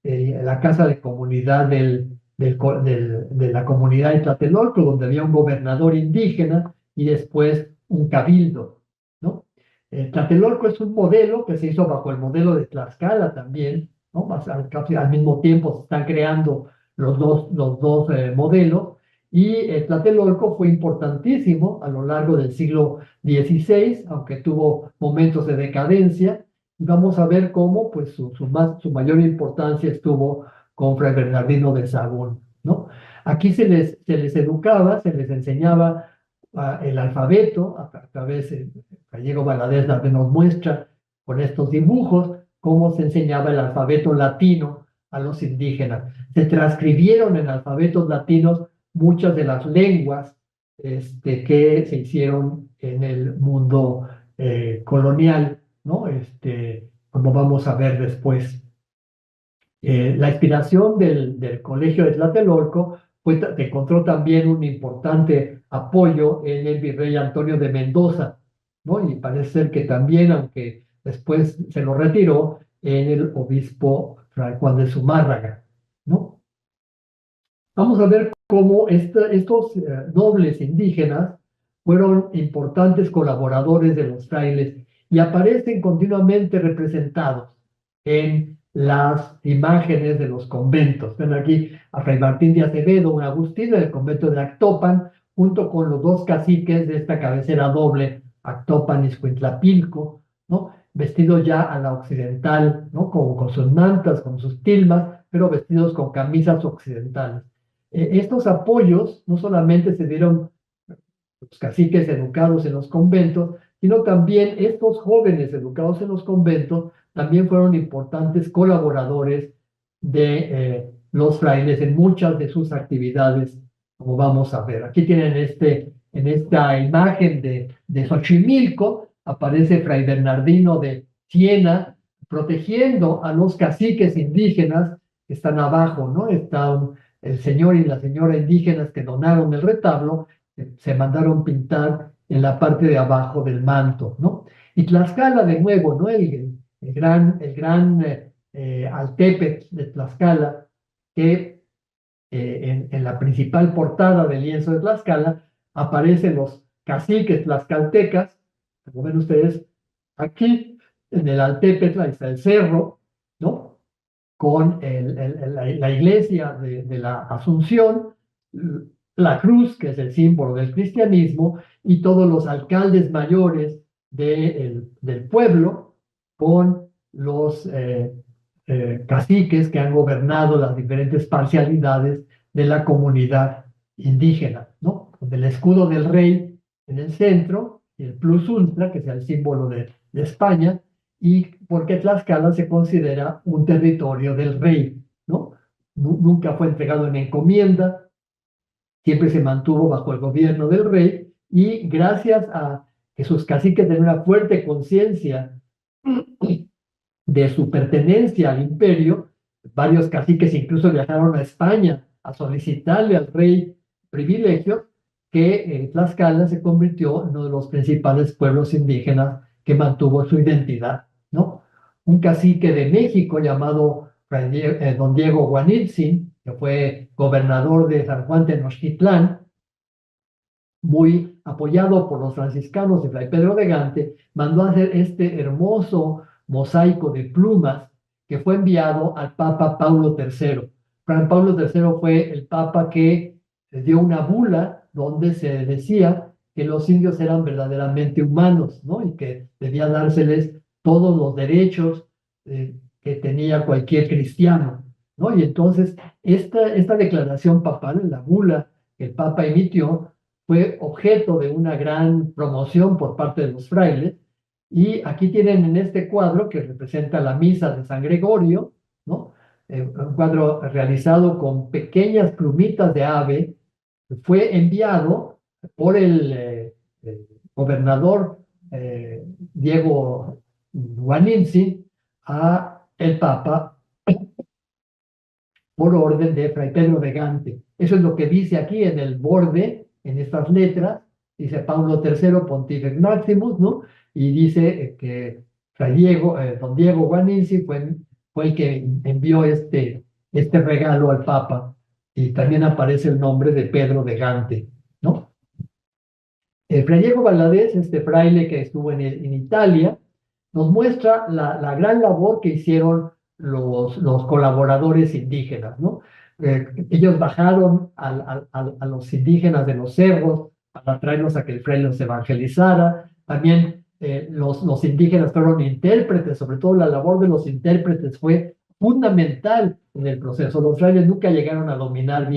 La casa de comunidad de la comunidad de Tlatelolco, donde había un gobernador indígena y después un cabildo, ¿no? Tlatelolco es un modelo que se hizo bajo el modelo de Tlaxcala también, ¿no? Al mismo tiempo se están creando los dos modelos, y Tlatelolco fue importantísimo a lo largo del siglo XVI, aunque tuvo momentos de decadencia, y vamos a ver cómo pues, su mayor importancia estuvo con Fray Bernardino de Sahagún, ¿no? Aquí se les educaba, se les enseñaba el alfabeto, a través de Gallego Valadez nos muestra con estos dibujos cómo se enseñaba el alfabeto latino a los indígenas. Se transcribieron en alfabetos latinos muchas de las lenguas que se hicieron en el mundo colonial, ¿no? Como vamos a ver después. La inspiración del Colegio de Tlatelolco encontró también un importante apoyo en el virrey Antonio de Mendoza, ¿no? Y parece ser que también, aunque después se lo retiró, en el obispo Fray Juan de Zumárraga, ¿no? Vamos a ver cómo estos nobles indígenas fueron importantes colaboradores de los frailes y aparecen continuamente representados en las imágenes de los conventos. Ven aquí a Fray Martín de Acevedo, un agustino del convento de Actopan, junto con los dos caciques de esta cabecera doble, Actopan y Izcuintlapilco, ¿no? Vestidos ya a la occidental, ¿no? Con sus mantas, con sus tilmas, pero vestidos con camisas occidentales. Estos apoyos no solamente se dieron los caciques educados en los conventos, sino también estos jóvenes educados en los conventos también fueron importantes colaboradores de los frailes en muchas de sus actividades, como vamos a ver. Aquí tienen en esta imagen de Xochimilco, aparece Fray Bernardino de Siena protegiendo a los caciques indígenas que están abajo, ¿no? El señor y la señora indígenas que donaron el retablo, se mandaron pintar en la parte de abajo del manto, ¿no? Y Tlaxcala, de nuevo, ¿no? El gran Altepetl de Tlaxcala, que en la principal portada del lienzo de Tlaxcala aparecen los caciques tlaxcaltecas, como ven ustedes aquí, en el Altepetl, ahí está el cerro, ¿no? Con la iglesia de la Asunción, la cruz, que es el símbolo del cristianismo, y todos los alcaldes mayores del pueblo, con los caciques que han gobernado las diferentes parcialidades de la comunidad indígena, ¿no? Con el escudo del rey en el centro, y el plus ultra, que es el símbolo de España, y porque Tlaxcala se considera un territorio del rey, ¿no? Nunca fue entregado en encomienda, siempre se mantuvo bajo el gobierno del rey, y gracias a que sus caciques tenían una fuerte conciencia de su pertenencia al imperio, varios caciques incluso viajaron a España a solicitarle al rey privilegios, que Tlaxcala se convirtió en uno de los principales pueblos indígenas que mantuvo su identidad, ¿no? Un cacique de México llamado don Diego Guanitzin, que fue gobernador de San Juan Tenochtitlán, muy apoyado por los franciscanos de Fray Pedro de Gante, mandó a hacer este hermoso mosaico de plumas que fue enviado al Papa Paulo III. Juan Pablo III fue el Papa que dio una bula donde se decía que los indios eran verdaderamente humanos, ¿no? Y que debía dárseles todos los derechos que tenía cualquier cristiano, ¿no? Y entonces esta declaración papal, la bula que el Papa emitió, fue objeto de una gran promoción por parte de los frailes. Y aquí tienen en este cuadro que representa la misa de San Gregorio, ¿no? Un cuadro realizado con pequeñas plumitas de ave, fue enviado por el gobernador Diego Guaninzi a el Papa por orden de Fray Pedro de Gante. Eso es lo que dice aquí en el borde, en estas letras, dice Pablo III, Pontifex Maximus, ¿no? Y dice que don Diego Guaninzi fue el que envió este regalo al Papa, y también aparece el nombre de Pedro de Gante, ¿no? Fray Diego Valadez, este fraile que estuvo en Italia, nos muestra la gran labor que hicieron los colaboradores indígenas, ¿no? Ellos bajaron a los indígenas de los cerros para traerlos a que el fraile los evangelizara. También los indígenas fueron intérpretes, sobre todo la labor de los intérpretes fue fundamental en el proceso. Los frailes nunca llegaron a dominar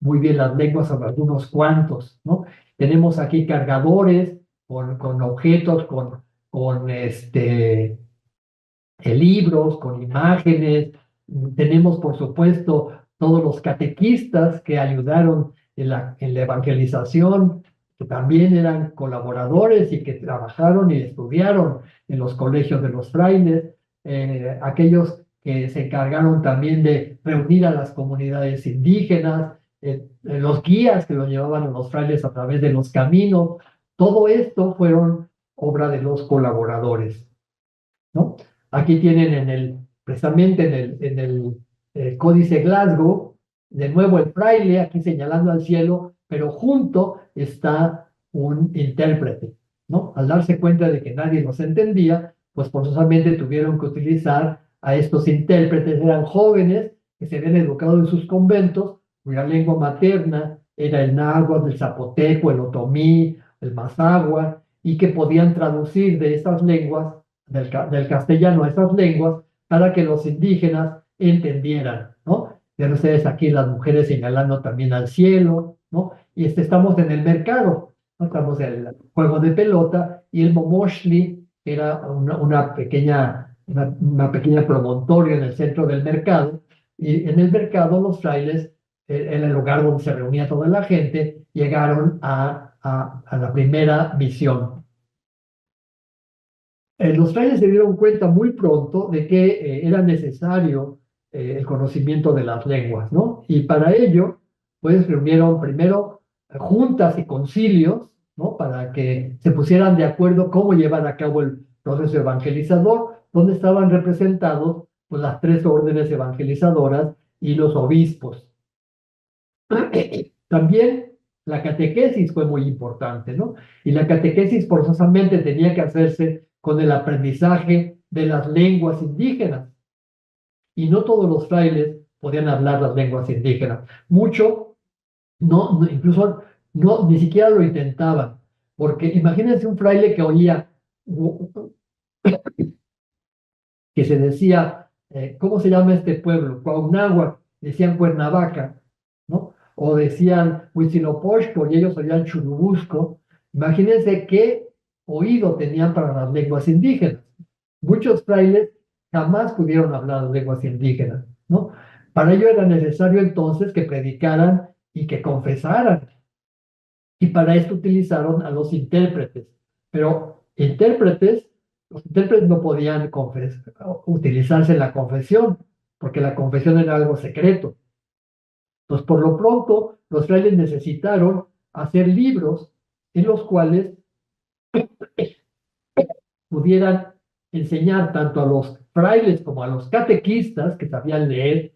muy bien las lenguas, a algunos cuantos, ¿no? Tenemos aquí cargadores con objetos, con libros, con imágenes. Tenemos, por supuesto, todos los catequistas que ayudaron en la evangelización, que también eran colaboradores y que trabajaron y estudiaron en los colegios de los frailes, aquellos que se encargaron también de reunir a las comunidades indígenas, los guías que los llevaban a los frailes a través de los caminos. Todo esto fueron obra de los colaboradores, ¿no? Aquí tienen precisamente en el Códice Glasgow, de nuevo el fraile, aquí señalando al cielo, pero junto está un intérprete, ¿no? Al darse cuenta de que nadie los entendía, pues forzosamente tuvieron que utilizar a estos intérpretes. Eran jóvenes que se habían educado en sus conventos, cuya lengua materna era el náhuatl, el zapoteco, el otomí, el mazahua, y que podían traducir de estas lenguas del castellano a estas lenguas para que los indígenas entendieran, ¿no? Ven ustedes aquí las mujeres señalando también al cielo, ¿no? Y estamos en el mercado. ¿no? Estamos en el juego de pelota, y el momoshli, que era una pequeña promontorio en el centro del mercado, y en el mercado los frailes, en el lugar donde se reunía toda la gente, llegaron a la primera misión. Los frailes se dieron cuenta muy pronto de que era necesario el conocimiento de las lenguas, ¿no? Y para ello, pues reunieron primero juntas y concilios, ¿no? Para que se pusieran de acuerdo cómo llevar a cabo el proceso evangelizador, donde estaban representados pues, las tres órdenes evangelizadoras y los obispos. También la catequesis fue muy importante, ¿no? Y la catequesis forzosamente tenía que hacerse con el aprendizaje de las lenguas indígenas. Y no todos los frailes podían hablar las lenguas indígenas. Mucho, incluso ni siquiera lo intentaban. Porque imagínense un fraile que oía, que se decía, ¿cómo se llama este pueblo? Cuauhnáhuac, decían Cuernavaca, ¿no? O decían Huitzilopochtli y ellos oían Churubusco. Imagínense qué oído tenían para las lenguas indígenas. Muchos frailes jamás pudieron hablar las lenguas indígenas, ¿no? Para ello era necesario entonces que predicaran y que confesaran. Y para esto utilizaron a los intérpretes. Pero los intérpretes no podían utilizarse en la confesión, porque la confesión era algo secreto. Entonces, por lo pronto, los frailes necesitaron hacer libros en los cuales pudieran enseñar tanto a los frailes como a los catequistas que sabían leer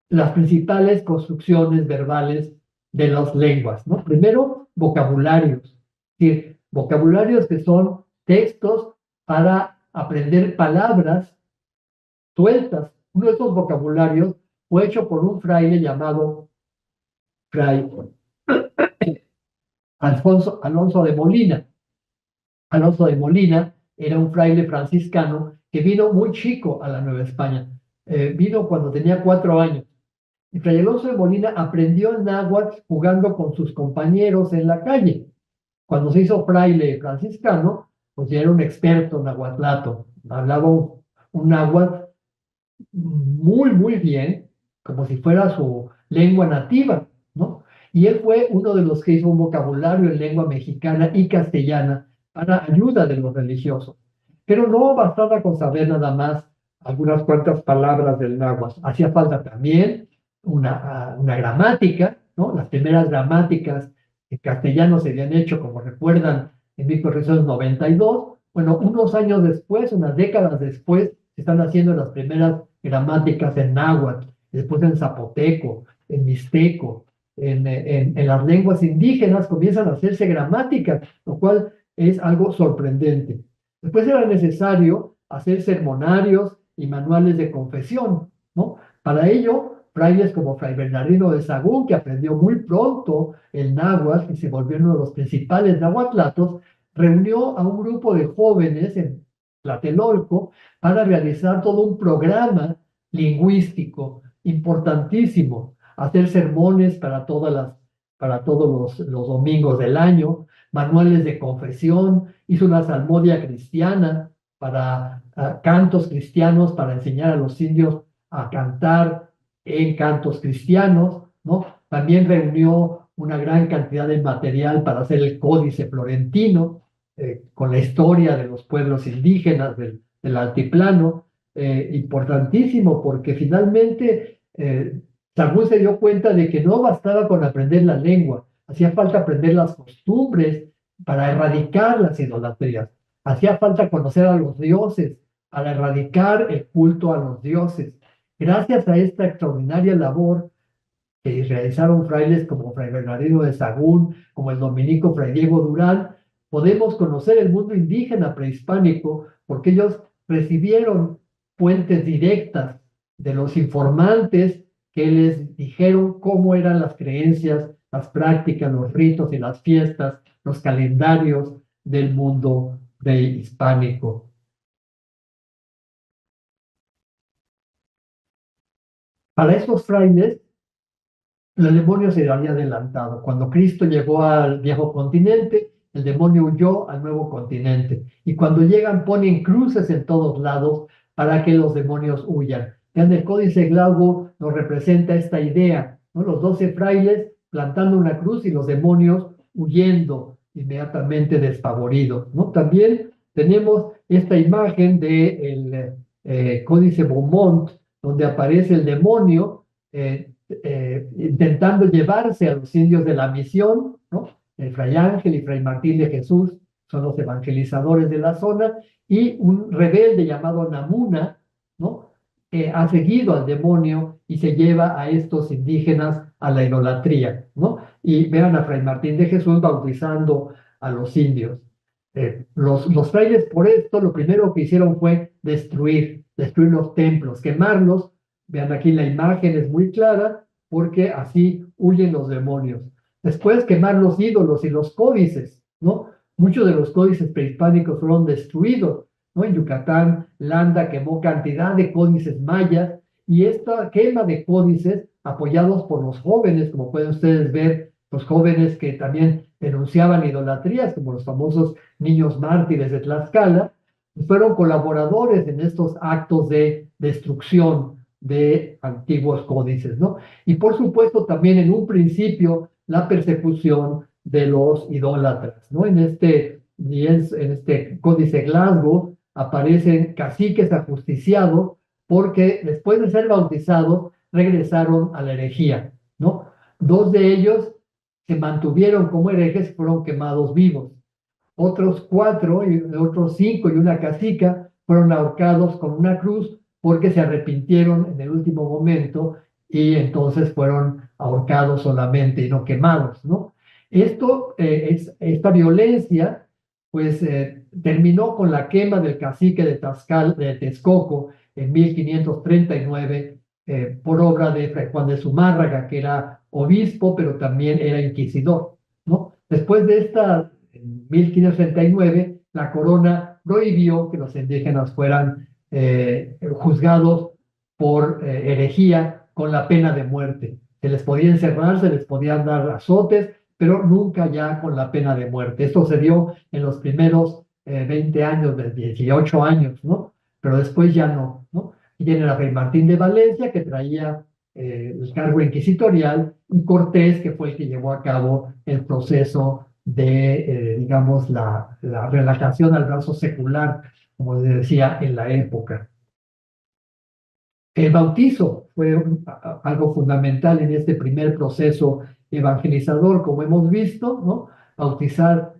las principales construcciones verbales de las lenguas, ¿no? Primero, vocabularios, es decir, vocabularios que son textos para aprender palabras sueltas. Uno de esos vocabularios fue hecho por un fraile llamado Fray Alonso de Molina. Alonso de Molina era un fraile franciscano que vino muy chico a la Nueva España. Vino cuando tenía 4 años. Y Fray Alonso de Molina aprendió el náhuatl jugando con sus compañeros en la calle. Cuando se hizo fraile franciscano, pues ya era un experto nahuatlato. Hablaba un náhuatl muy, muy bien, como si fuera su lengua nativa, ¿no? Y él fue uno de los que hizo un vocabulario en lengua mexicana y castellana para ayuda de los religiosos. Pero no bastaba con saber nada más algunas cuantas palabras del náhuatl. Hacía falta también una gramática, ¿no? Las primeras gramáticas en castellano se habían hecho, como recuerdan, en 1492. Bueno, unos años después, unas décadas después, se están haciendo las primeras gramáticas en náhuatl, después en zapoteco, en mixteco, en las lenguas indígenas comienzan a hacerse gramáticas, lo cual es algo sorprendente. Después era necesario hacer sermonarios y manuales de confesión, ¿no? Para ello, frailes como Fray Bernardino de Sahagún, que aprendió muy pronto el náhuatl y se volvió uno de los principales nahuatlatos, reunió a un grupo de jóvenes en Tlatelolco para realizar todo un programa lingüístico importantísimo, hacer sermones para todos los domingos del año, manuales de confesión, hizo una salmodia cristiana para cantos cristianos, para enseñar a los indios a cantar en cantos cristianos, ¿no? También reunió una gran cantidad de material para hacer el Códice Florentino, con la historia de los pueblos indígenas del altiplano, importantísimo, porque finalmente Sagún se dio cuenta de que no bastaba con aprender la lengua, hacía falta aprender las costumbres para erradicar las idolatrías, hacía falta conocer a los dioses para erradicar el culto a los dioses. Gracias a esta extraordinaria labor que realizaron frailes como Fray Bernardino de Sahagún, como el dominico Fray Diego Durán, podemos conocer el mundo indígena prehispánico porque ellos recibieron fuentes directas de los informantes que les dijeron cómo eran las creencias, las prácticas, los ritos y las fiestas, los calendarios del mundo prehispánico. Para estos frailes, el demonio se había adelantado. Cuando Cristo llegó al viejo continente, el demonio huyó al nuevo continente. Y cuando llegan, ponen cruces en todos lados para que los demonios huyan. En el Códice Glauco nos representa esta idea, ¿no? Los 12 frailes plantando una cruz y los demonios huyendo inmediatamente despavoridos, ¿no? También tenemos esta imagen del Códice Beaumont, donde aparece el demonio intentando llevarse a los indios de la misión, ¿no? El Fray Ángel y Fray Martín de Jesús son los evangelizadores de la zona, y un rebelde llamado Namuna, ¿no? Ha seguido al demonio y se lleva a estos indígenas a la idolatría, ¿no? Y vean a Fray Martín de Jesús bautizando a los indios. Los frailes por esto lo primero que hicieron fue destruir los templos, quemarlos. Vean aquí la imagen, es muy clara, porque así huyen los demonios. Después quemar los ídolos y los códices, ¿no? Muchos de los códices prehispánicos fueron destruidos, ¿no? En Yucatán, Landa quemó cantidad de códices mayas, y esta quema de códices, apoyados por los jóvenes, como pueden ustedes ver, los jóvenes que también denunciaban idolatrías, como los famosos niños mártires de Tlaxcala, fueron colaboradores en estos actos de destrucción de antiguos códices, ¿no? Y por supuesto también en un principio la persecución de los idólatras, ¿no? En este Códice Glasgow aparecen caciques ajusticiados porque después de ser bautizados regresaron a la herejía, ¿no? Dos de ellos se mantuvieron como herejes y fueron quemados vivos. Otros cuatro, y otros cinco y una cacica fueron ahorcados con una cruz porque se arrepintieron en el último momento, y entonces fueron ahorcados solamente y no quemados, ¿no? Esta violencia, pues, terminó con la quema del cacique de Texcoco en 1539, por obra de Fray Juan de Zumárraga, que era obispo, pero también era inquisidor, ¿no? Después de esta, en 1539, la corona prohibió que los indígenas fueran juzgados por herejía con la pena de muerte. Se les podía encerrar, se les podían dar azotes, pero nunca ya con la pena de muerte. Esto se dio en los primeros 20 años, de 18 años, ¿no? Pero después ya no, ¿no? Y tiene a Fray Martín de Valencia, que traía el cargo inquisitorial, y Cortés, que fue el que llevó a cabo el proceso de, digamos, la relajación al brazo secular, como se decía en la época. El bautizo fue algo fundamental en este primer proceso evangelizador, como hemos visto, ¿no? Bautizar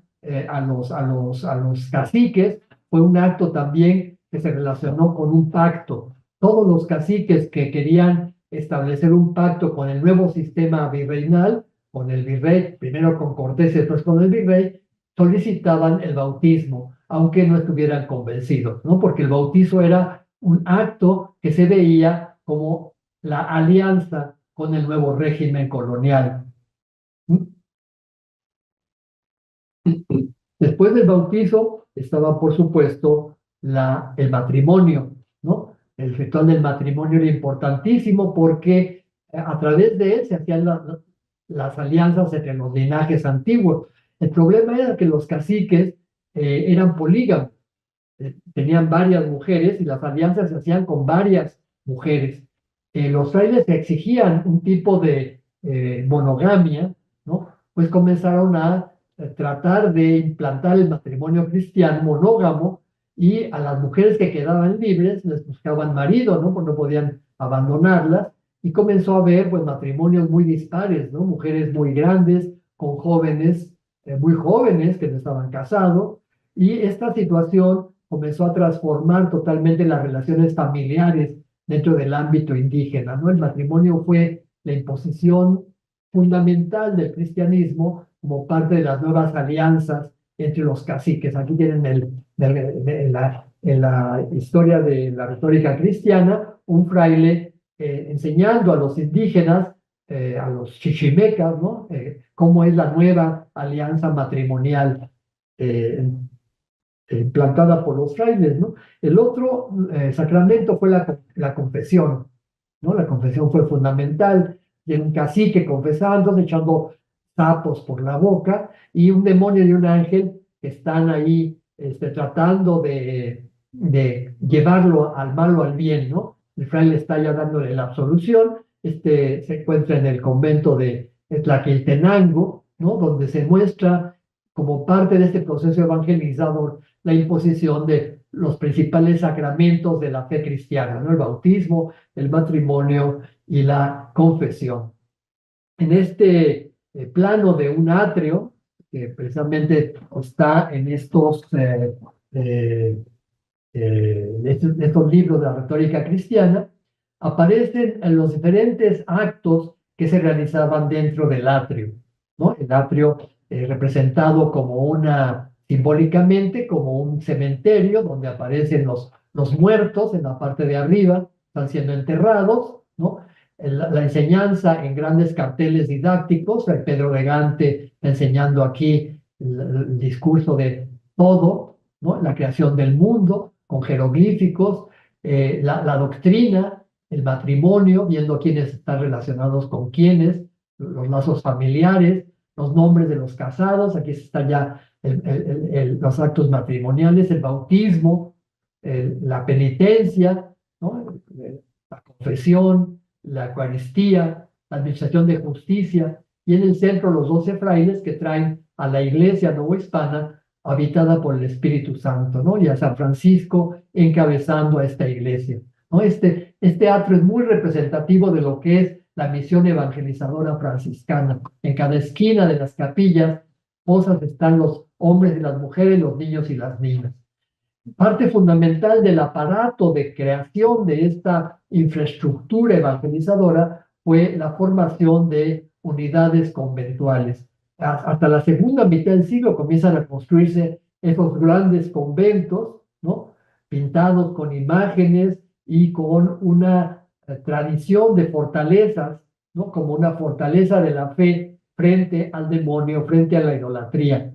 a los caciques fue un acto también que se relacionó con un pacto. Todos los caciques que querían establecer un pacto con el nuevo sistema virreinal, con el virrey, primero con Cortés y después con el virrey, solicitaban el bautismo, aunque no estuvieran convencidos, ¿no? Porque el bautizo era un acto que se veía como la alianza con el nuevo régimen colonial. Después del bautizo estaba, por supuesto, el matrimonio, ¿no? El ritual del matrimonio era importantísimo porque a través de él se hacían las alianzas entre los linajes antiguos. El problema era que los caciques eran polígamos, tenían varias mujeres y las alianzas se hacían con varias mujeres. Los frailes exigían un tipo de monogamia, ¿no? Pues comenzaron a tratar de implantar el matrimonio cristiano monógamo, y a las mujeres que quedaban libres les buscaban marido, ¿no? Pues no podían abandonarlas, y comenzó a haber, pues, matrimonios muy dispares, ¿no? Mujeres muy grandes con jóvenes muy jóvenes que no estaban casados, y esta situación comenzó a transformar totalmente las relaciones familiares dentro del ámbito indígena, ¿no? El matrimonio fue la imposición fundamental del cristianismo como parte de las nuevas alianzas entre los caciques. Aquí tienen en la historia de la retórica cristiana, un fraile enseñando a los indígenas, a los chichimecas, ¿no? Cómo es la nueva alianza matrimonial plantada por los frailes, ¿no? El otro sacramento fue la confesión, ¿no? La confesión fue fundamental. y un cacique confesando, echando sapos por la boca, y un demonio y un ángel que están ahí tratando de llevarlo al mal o al bien, ¿no? El fraile está ya dándole la absolución, se encuentra en el convento de Tlaquiltenango, ¿no? Donde se muestra como parte de este proceso evangelizador la imposición de los principales sacramentos de la fe cristiana, ¿no? El bautismo, el matrimonio y la confesión. En este plano de un atrio, que precisamente está en eh, estos libros de la retórica cristiana, aparecen en los diferentes actos que se realizaban dentro del atrio, ¿no? El atrio representado como simbólicamente como un cementerio donde aparecen los muertos en la parte de arriba, están siendo enterrados, ¿no? La enseñanza en grandes carteles didácticos, el Pedro Regante enseñando aquí el discurso de todo, ¿no? La creación del mundo, con jeroglíficos, la doctrina, el matrimonio, viendo quiénes están relacionados con quiénes, los lazos familiares, los nombres de los casados, aquí están ya los actos matrimoniales, el bautismo, la penitencia, ¿no? La confesión, la Eucaristía, la administración de justicia, y en el centro los 12 frailes que traen a la iglesia novohispana habitada por el Espíritu Santo, ¿no? Y a San Francisco encabezando a esta iglesia, ¿no? Este atrio es muy representativo de lo que es la misión evangelizadora franciscana. En cada esquina de las capillas posas están los hombres y las mujeres, los niños y las niñas. Parte fundamental del aparato de creación de esta infraestructura evangelizadora fue la formación de unidades conventuales. Hasta la segunda mitad del siglo comienzan a construirse esos grandes conventos, ¿no? Pintados con imágenes y con una tradición de fortalezas, ¿no? Como una fortaleza de la fe frente al demonio, frente a la idolatría,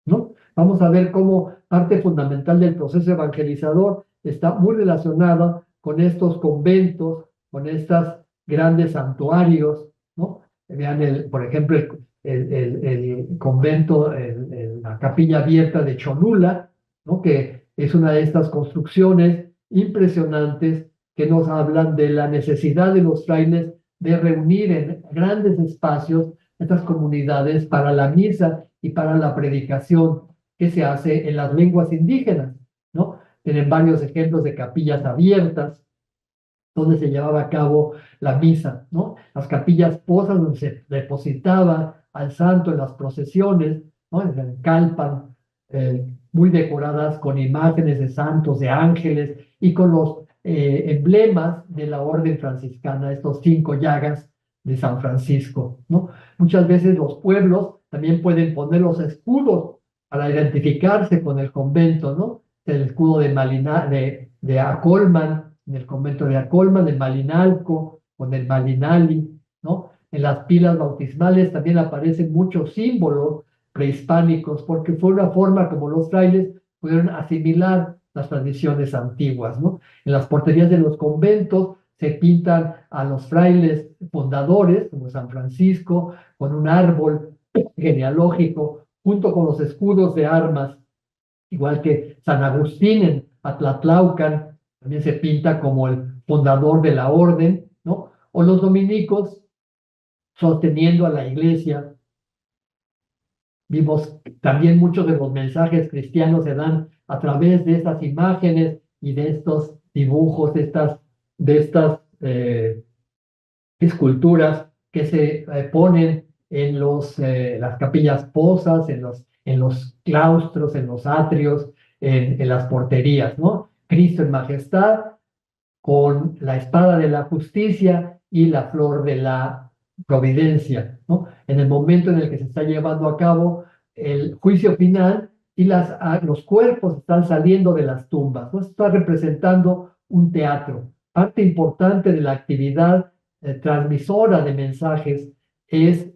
¿no? Vamos a ver cómo parte fundamental del proceso evangelizador está muy relacionada con estos conventos, con estos grandes santuarios, ¿no? Vean, por ejemplo, el convento, la capilla abierta de Cholula, ¿no? Que es una de estas construcciones impresionantes que nos hablan de la necesidad de los frailes de reunir en grandes espacios estas comunidades para la misa y para la predicación que se hace en las lenguas indígenas, ¿no? Tienen varios ejemplos de capillas abiertas donde se llevaba a cabo la misa, ¿no? Las capillas posas donde se depositaba al santo en las procesiones, ¿no? En Calpan, muy decoradas con imágenes de santos, de ángeles y con los emblemas de la orden franciscana, estos 5 llagas de San Francisco, ¿no? Muchas veces los pueblos también pueden poner los escudos para identificarse con el convento, ¿no? El escudo de Acolman, en el convento de Acolman, de Malinalco, con el Malinali, ¿no? En las pilas bautismales también aparecen muchos símbolos prehispánicos, porque fue una forma como los frailes pudieron asimilar las tradiciones antiguas, ¿no? En las porterías de los conventos se pintan a los frailes fundadores, como San Francisco, con un árbol genealógico, junto con los escudos de armas, igual que San Agustín en Atlatlaucan, también se pinta como el fundador de la orden, ¿no? O los dominicos sosteniendo a la iglesia. Vimos también muchos de los mensajes cristianos se dan a través de estas imágenes y de estos dibujos, de estas esculturas que se ponen en las capillas posas, en los claustros, en los atrios, en las porterías, ¿no? Cristo en majestad, con la espada de la justicia y la flor de la providencia, ¿no? En el momento en el que se está llevando a cabo el juicio final y los cuerpos están saliendo de las tumbas, ¿no? Está representando un teatro. Parte importante de la actividad transmisora de mensajes es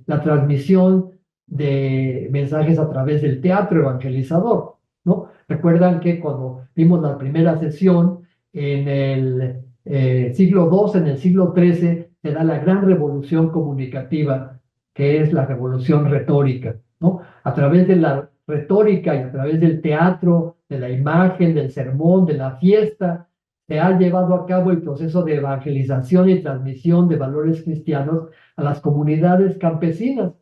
la transmisión de mensajes a través del teatro evangelizador, ¿no? Recuerdan que cuando vimos la primera sesión, en el siglo II, en el siglo XIII, se da la gran revolución comunicativa, que es la revolución retórica, ¿no? A través de la retórica y a través del teatro, de la imagen, del sermón, de la fiesta, se ha llevado a cabo el proceso de evangelización y transmisión de valores cristianos a las comunidades campesinas.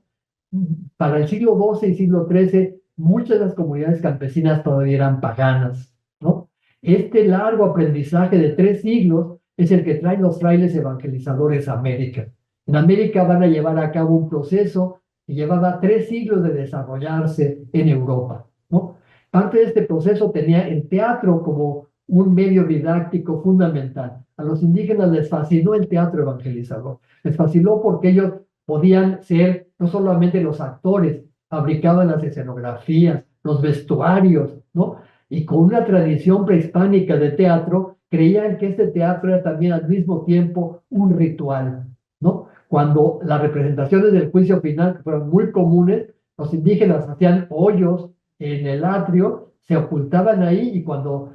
Para el siglo XII y siglo XIII, muchas de las comunidades campesinas todavía eran paganas, ¿no? Este largo aprendizaje de 3 siglos es el que traen los frailes evangelizadores a América. En América van a llevar a cabo un proceso que llevaba 3 siglos de desarrollarse en Europa, ¿no? Parte de este proceso tenía el teatro como un medio didáctico fundamental. A los indígenas les fascinó el teatro evangelizador. Les fascinó porque ellos podían ser no solamente los actores, fabricaban las escenografías, los vestuarios, ¿no? Y con una tradición prehispánica de teatro, creían que este teatro era también al mismo tiempo un ritual, ¿no? Cuando las representaciones del juicio final, que fueron muy comunes, los indígenas hacían hoyos en el atrio, se ocultaban ahí y cuando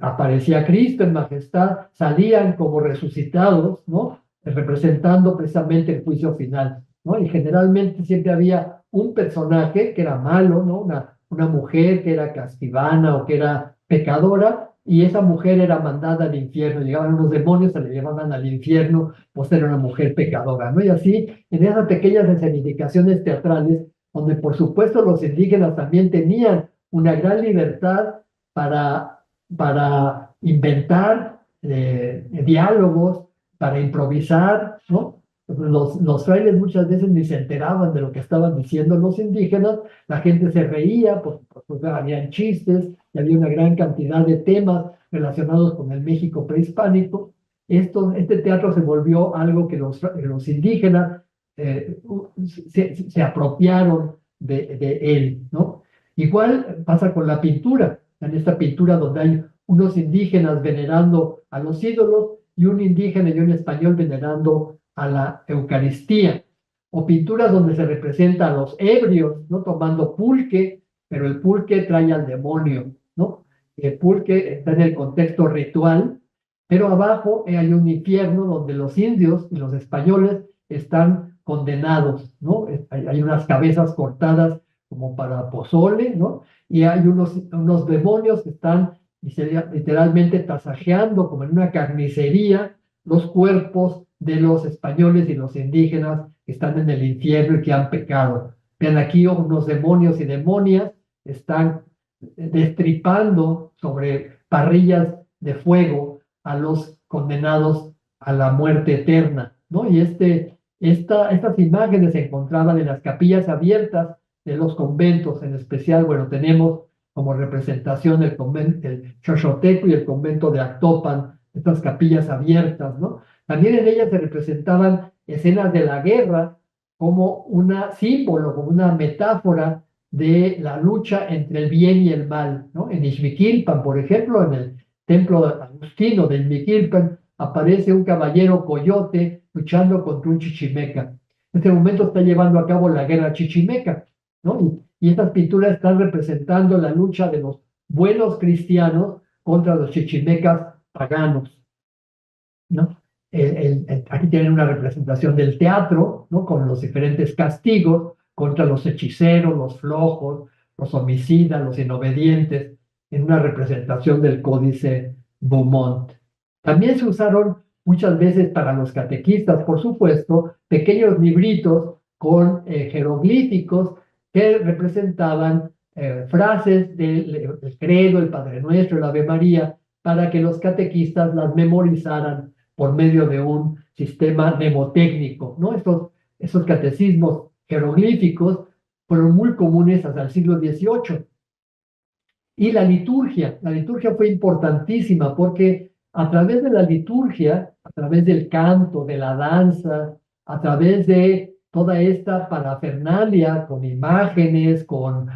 aparecía Cristo en majestad, salían como resucitados, ¿no? Representando precisamente el juicio final, ¿no? Y generalmente siempre había un personaje que era malo, ¿no? Una mujer que era casquivana o que era pecadora, y esa mujer era mandada al infierno. Llegaban unos demonios, se le llevaban al infierno, pues era una mujer pecadora, ¿no? Y así, en esas pequeñas escenificaciones teatrales, donde por supuesto los indígenas también tenían una gran libertad para, para inventar diálogos, para improvisar, ¿no? Los frailes muchas veces ni se enteraban de lo que estaban diciendo los indígenas, la gente se reía, pues habían chistes, y había una gran cantidad de temas relacionados con el México prehispánico. Este teatro se volvió algo que los indígenas se apropiaron de él, ¿no? Igual pasa con la pintura, en esta pintura donde hay unos indígenas venerando a los ídolos y un indígena y un español venerando a la Eucaristía, o pinturas donde se representa a los ebrios, ¿no? Tomando pulque, pero el pulque trae al demonio, ¿no? El pulque está en el contexto ritual, pero abajo hay un infierno donde los indios y los españoles están condenados, ¿no? Hay unas cabezas cortadas como para pozole, ¿no? Y hay unos demonios que están literalmente tasajeando como en una carnicería los cuerpos de los españoles y los indígenas que están en el infierno y que han pecado. Vean aquí unos demonios y demonias están destripando sobre parrillas de fuego a los condenados a la muerte eterna, ¿no? Y estas imágenes se encontraban en las capillas abiertas de los conventos, en especial, bueno, tenemos como representación el convento, el Xochoteco y el convento de Actopan, estas capillas abiertas, ¿no? También en ellas se representaban escenas de la guerra como un símbolo, como una metáfora de la lucha entre el bien y el mal, ¿no? En Ixmiquilpan, por ejemplo, en el templo agustino de Ixmiquilpan, aparece un caballero coyote luchando contra un chichimeca. En este momento está llevando a cabo la guerra chichimeca, ¿no? Y estas pinturas están representando la lucha de los buenos cristianos contra los chichimecas paganos, ¿no? Aquí tienen una representación del teatro, ¿no? Con los diferentes castigos contra los hechiceros, los flojos, los homicidas, los inobedientes, en una representación del Códice Beaumont. También se usaron muchas veces para los catequistas, por supuesto, pequeños libritos con jeroglíficos que representaban frases del credo, el Padre Nuestro, el Ave María, para que los catequistas las memorizaran por medio de un sistema mnemotécnico, ¿no? Estos catecismos jeroglíficos fueron muy comunes hasta el siglo XVIII. Y la liturgia fue importantísima porque a través de la liturgia, a través del canto, de la danza, a través de toda esta parafernalia con imágenes, con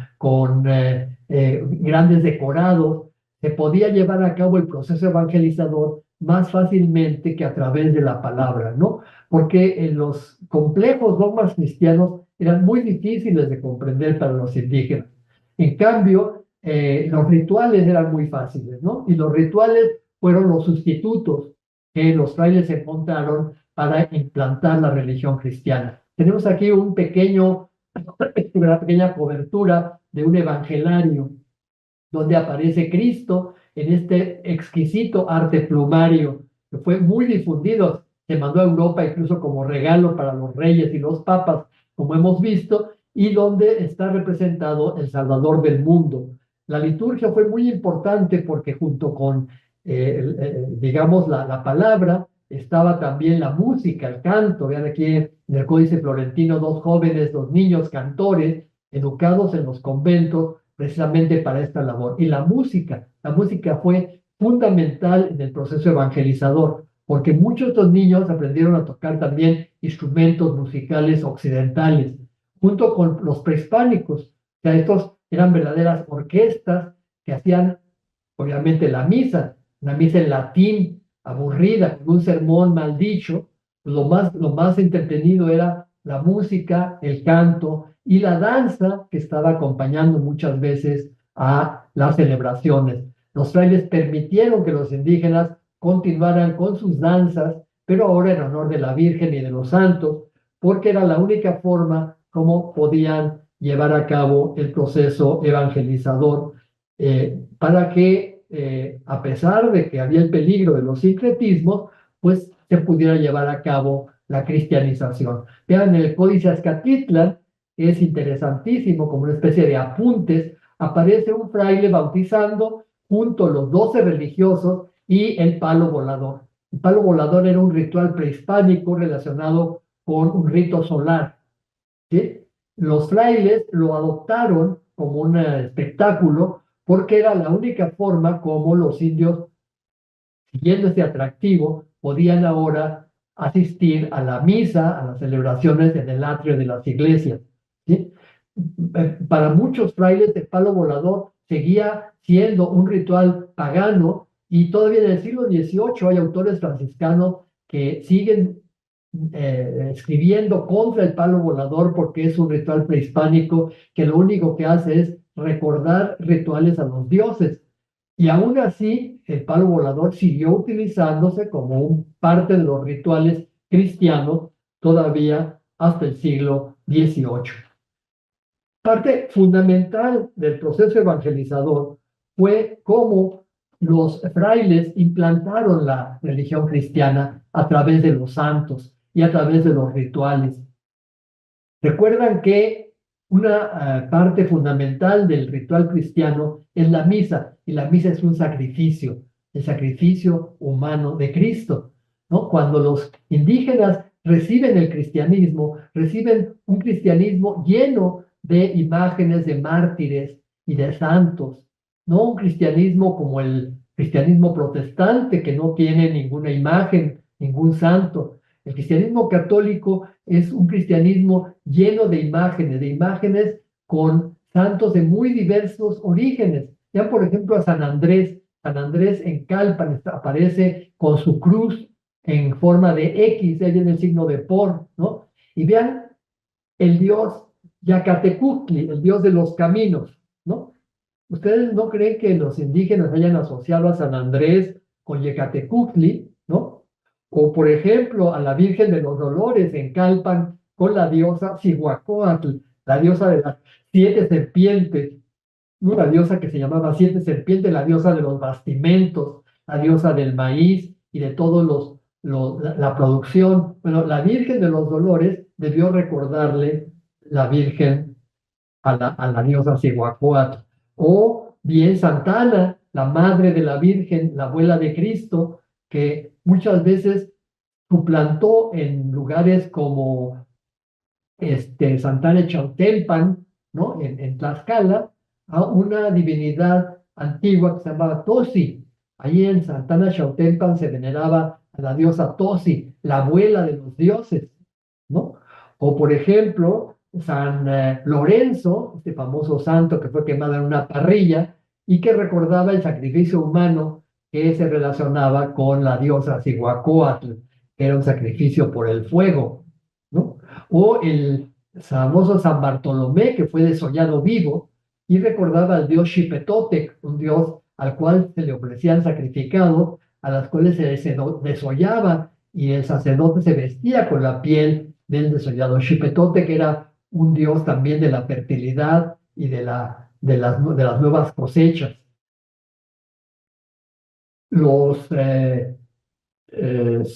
grandes decorados, se podía llevar a cabo el proceso evangelizador más fácilmente que a través de la palabra, ¿no? Porque los complejos dogmas cristianos eran muy difíciles de comprender para los indígenas. En cambio, los rituales eran muy fáciles, ¿no? Y los rituales fueron los sustitutos que los frailes encontraron para implantar la religión cristiana. Tenemos aquí una pequeña cobertura de un evangelario donde aparece Cristo en este exquisito arte plumario que fue muy difundido, se mandó a Europa incluso como regalo para los reyes y los papas, como hemos visto, y donde está representado el Salvador del mundo. La liturgia fue muy importante porque junto con, digamos, la palabra, estaba también la música, el canto. Vean aquí en el Códice Florentino, dos niños cantores, educados en los conventos, precisamente para esta labor. Y la música fue fundamental en el proceso evangelizador, porque muchos de estos niños aprendieron a tocar también instrumentos musicales occidentales, junto con los prehispánicos. O sea, estos eran verdaderas orquestas que hacían, obviamente, una misa en latín, aburrida, con un sermón mal dicho. Lo más entretenido era la música, el canto y la danza que estaba acompañando muchas veces a las celebraciones. Los frailes permitieron que los indígenas continuaran con sus danzas, pero ahora en honor de la Virgen y de los santos, porque era la única forma como podían llevar a cabo el proceso evangelizador, para que, a pesar de que había el peligro de los sincretismos, pues se pudiera llevar a cabo la cristianización. Vean, el Códice Azcatitlan es interesantísimo, como una especie de apuntes, aparece un fraile bautizando junto a los 12 religiosos y el palo volador. El palo volador era un ritual prehispánico relacionado con un rito solar, ¿sí? Los frailes lo adoptaron como un espectáculo porque era la única forma como los indios, siguiendo este atractivo, podían ahora asistir a la misa, a las celebraciones en el atrio de las iglesias, ¿sí? Para muchos frailes el palo volador seguía siendo un ritual pagano y todavía en el siglo XVIII hay autores franciscanos que siguen escribiendo contra el palo volador porque es un ritual prehispánico que lo único que hace es recordar rituales a los dioses. Y aún así, el palo volador siguió utilizándose como parte de los rituales cristianos todavía hasta el siglo XVIII. Parte fundamental del proceso evangelizador fue cómo los frailes implantaron la religión cristiana a través de los santos y a través de los rituales. Recuerdan que una parte fundamental del ritual cristiano es la misa, y la misa es un sacrificio, el sacrificio humano de Cristo, ¿no? Cuando los indígenas reciben el cristianismo, reciben un cristianismo lleno de imágenes de mártires y de santos, no un cristianismo como el cristianismo protestante que no tiene ninguna imagen, ningún santo. El cristianismo católico es un cristianismo lleno de imágenes con santos de muy diversos orígenes. Ya, por ejemplo, a San Andrés en Calpan aparece con su cruz en forma de X, ahí en el signo de por, ¿no? Y vean el dios Yacatecuhtli, el dios de los caminos, ¿no? ¿Ustedes no creen que los indígenas hayan asociado a San Andrés con Yacatecuhtli, ¿no? O, por ejemplo, a la Virgen de los Dolores en Calpan con la diosa Cihuacóatl, la diosa de las 7 serpientes, una diosa que se llamaba 7 serpientes, la diosa de los bastimentos, la diosa del maíz y de todos la producción. Bueno, la Virgen de los Dolores debió recordarle la Virgen a la diosa Cihuacóatl. O bien Santana, la madre de la Virgen, la abuela de Cristo, que muchas veces suplantó en lugares como Santana Chautempan, ¿no? En Tlaxcala, a una divinidad antigua que se llamaba Tosi. Allí en Santana Chautempan se veneraba a la diosa Tosi, la abuela de los dioses, ¿no? O, por ejemplo, San Lorenzo, este famoso santo que fue quemado en una parrilla y que recordaba el sacrificio humano que se relacionaba con la diosa Cihuacóatl, que era un sacrificio por el fuego, ¿no? O el famoso San Bartolomé, que fue desollado vivo y recordaba al dios Xipetotec, un dios al cual se le ofrecían sacrificados, a las cuales se desollaba y el sacerdote se vestía con la piel del desollado Xipetote, que era un dios también de la fertilidad y de las nuevas cosechas. Los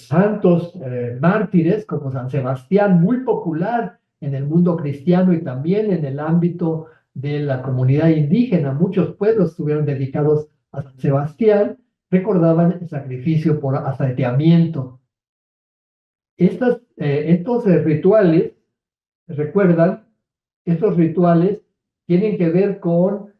santos mártires como San Sebastián, muy popular en el mundo cristiano y también en el ámbito de la comunidad indígena. Muchos pueblos estuvieron dedicados a San Sebastián, recordaban el sacrificio por asaeteamiento. Estos rituales, recuerdan, estos rituales tienen que ver con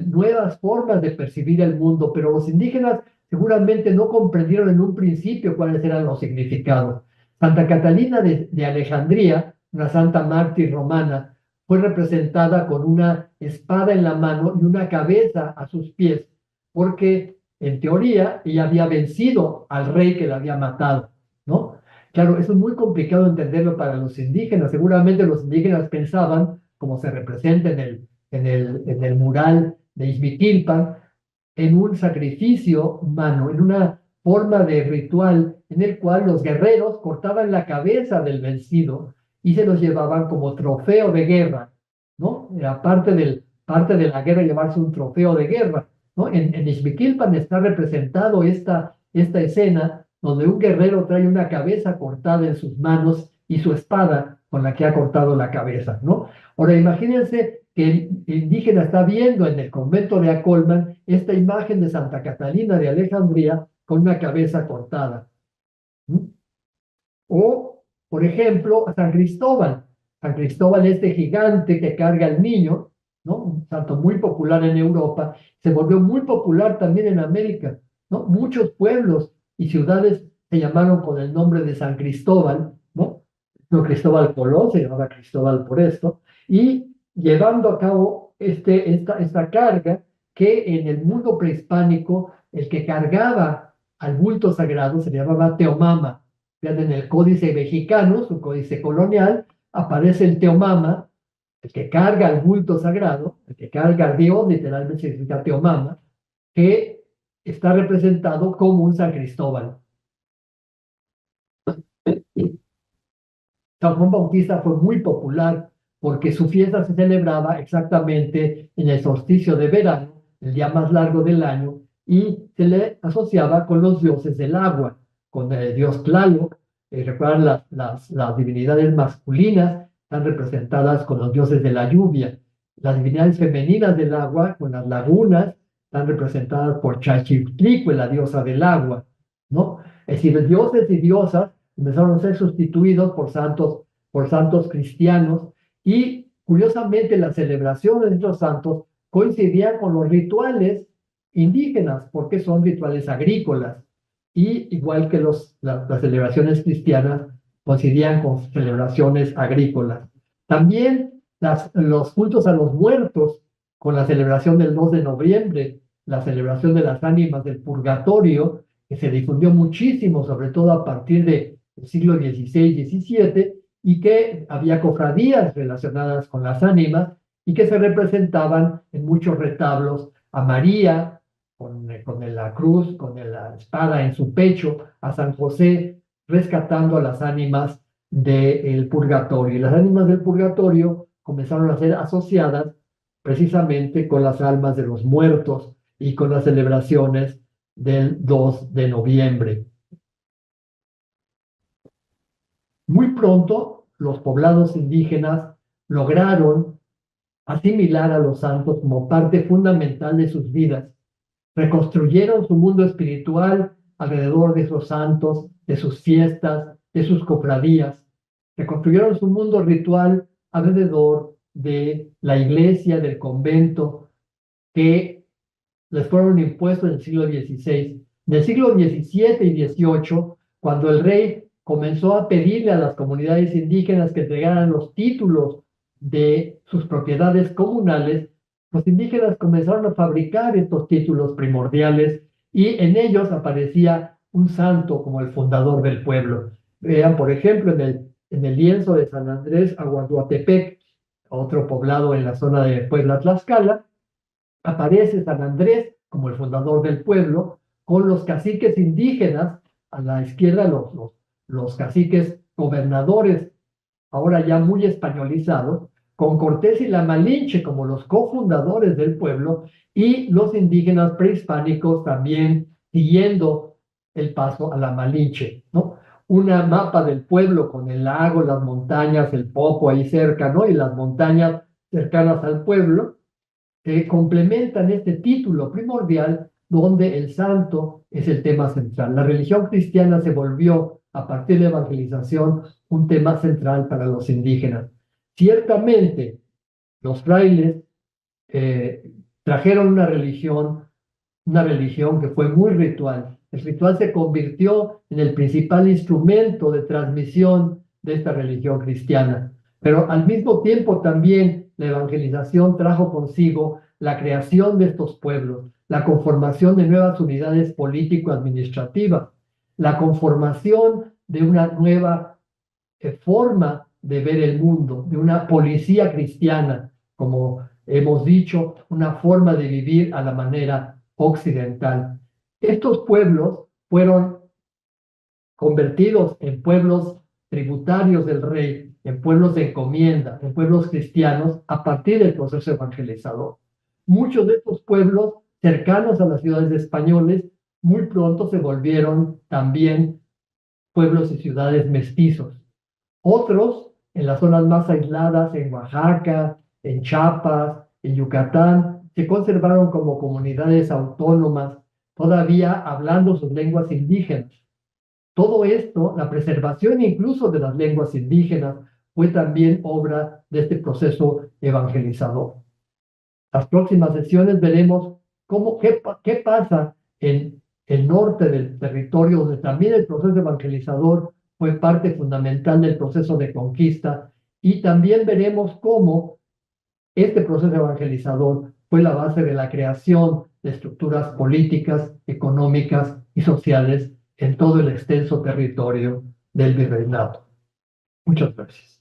nuevas formas de percibir el mundo, pero los indígenas seguramente no comprendieron en un principio cuáles eran los significados. Santa Catalina de Alejandría, una santa mártir romana, fue representada con una espada en la mano y una cabeza a sus pies, porque en teoría ella había vencido al rey que la había matado, ¿no? Claro, eso es muy complicado entenderlo para los indígenas. Seguramente los indígenas pensaban, como se representa en el mural de Izmiquilpan, en un sacrificio humano, en una forma de ritual en el cual los guerreros cortaban la cabeza del vencido y se los llevaban como trofeo de guerra, ¿no? Era parte de la guerra llevarse un trofeo de guerra, ¿no? En Izmiquilpan está representado esta escena donde un guerrero trae una cabeza cortada en sus manos y su espada con la que ha cortado la cabeza, ¿no? Ahora imagínense que el indígena está viendo en el convento de Acolman esta imagen de Santa Catalina de Alejandría con una cabeza cortada. ¿Mm? O, por ejemplo, San Cristóbal. San Cristóbal, este gigante que carga al niño, ¿no? Un santo muy popular en Europa, se volvió muy popular también en América, ¿no? Muchos pueblos y ciudades se llamaron con el nombre de San Cristóbal, ¿no? No Cristóbal Colón, se llamaba Cristóbal por esto, y llevando a cabo esta carga que en el mundo prehispánico, el que cargaba al bulto sagrado se llamaba Teomama. Vean, en el Códice Mexicano, su códice colonial, aparece el Teomama, el que carga el bulto sagrado, el que carga a Dios, literalmente significa Teomama, que está representado como un San Cristóbal. San Juan Bautista fue muy popular porque su fiesta se celebraba exactamente en el solsticio de verano, el día más largo del año, y se le asociaba con los dioses del agua, con el dios Tlaloc. Recuerdan las divinidades masculinas están representadas con los dioses de la lluvia. Las divinidades femeninas del agua, con las lagunas, están representadas por Xachiltlicue, la diosa del agua, ¿no? Es decir, dioses y diosas empezaron a ser sustituidos por santos cristianos y curiosamente las celebraciones de estos santos coincidían con los rituales indígenas porque son rituales agrícolas y igual que las celebraciones cristianas coincidían con celebraciones agrícolas. También los cultos a los muertos con la celebración del 2 de noviembre, la celebración de las ánimas del purgatorio, que se difundió muchísimo, sobre todo a partir del siglo XVI-XVII, y que había cofradías relacionadas con las ánimas y que se representaban en muchos retablos a María con la cruz, con la espada en su pecho, a San José rescatando a las ánimas del purgatorio. Y las ánimas del purgatorio comenzaron a ser asociadas precisamente con las almas de los muertos y con las celebraciones del 2 de noviembre. Muy pronto, los poblados indígenas lograron asimilar a los santos como parte fundamental de sus vidas. Reconstruyeron su mundo espiritual alrededor de esos santos, de sus fiestas, de sus cofradías. Reconstruyeron su mundo ritual alrededor de la iglesia, del convento, que les fueron impuestos en el siglo XVI. En el siglo XVII y XVIII, cuando el rey comenzó a pedirle a las comunidades indígenas que entregaran los títulos de sus propiedades comunales, los indígenas comenzaron a fabricar estos títulos primordiales y en ellos aparecía un santo como el fundador del pueblo. Vean, por ejemplo, en el lienzo de San Andrés Aguaduatepec, otro poblado en la zona de Puebla, Tlaxcala, aparece San Andrés como el fundador del pueblo, con los caciques indígenas a la izquierda, los caciques gobernadores, ahora ya muy españolizados, con Cortés y la Malinche como los cofundadores del pueblo, y los indígenas prehispánicos también siguiendo el paso a la Malinche, ¿no? Una mapa del pueblo con el lago, las montañas, el Popo ahí cerca, ¿no? Y las montañas cercanas al pueblo, que complementan este título primordial donde el santo es el tema central. La religión cristiana se volvió, a partir de la evangelización, un tema central para los indígenas. Ciertamente, los frailes trajeron una religión que fue muy ritual. El ritual se convirtió en el principal instrumento de transmisión de esta religión cristiana. Pero al mismo tiempo también la evangelización trajo consigo la creación de estos pueblos, la conformación de nuevas unidades político-administrativas, la conformación de una nueva forma de ver el mundo, de una policía cristiana, como hemos dicho, una forma de vivir a la manera occidental. Estos pueblos fueron convertidos en pueblos tributarios del rey, en pueblos de encomienda, en pueblos cristianos, a partir del proceso evangelizador. Muchos de estos pueblos cercanos a las ciudades españoles muy pronto se volvieron también pueblos y ciudades mestizos. Otros, en las zonas más aisladas, en Oaxaca, en Chiapas, en Yucatán, se conservaron como comunidades autónomas, todavía hablando sus lenguas indígenas. Todo esto, la preservación incluso de las lenguas indígenas, fue también obra de este proceso evangelizador. Las próximas sesiones veremos qué pasa en el norte del territorio, donde también el proceso evangelizador fue parte fundamental del proceso de conquista, y también veremos cómo este proceso evangelizador fue la base de la creación de estructuras políticas, económicas y sociales en todo el extenso territorio del virreinato. Muchas gracias.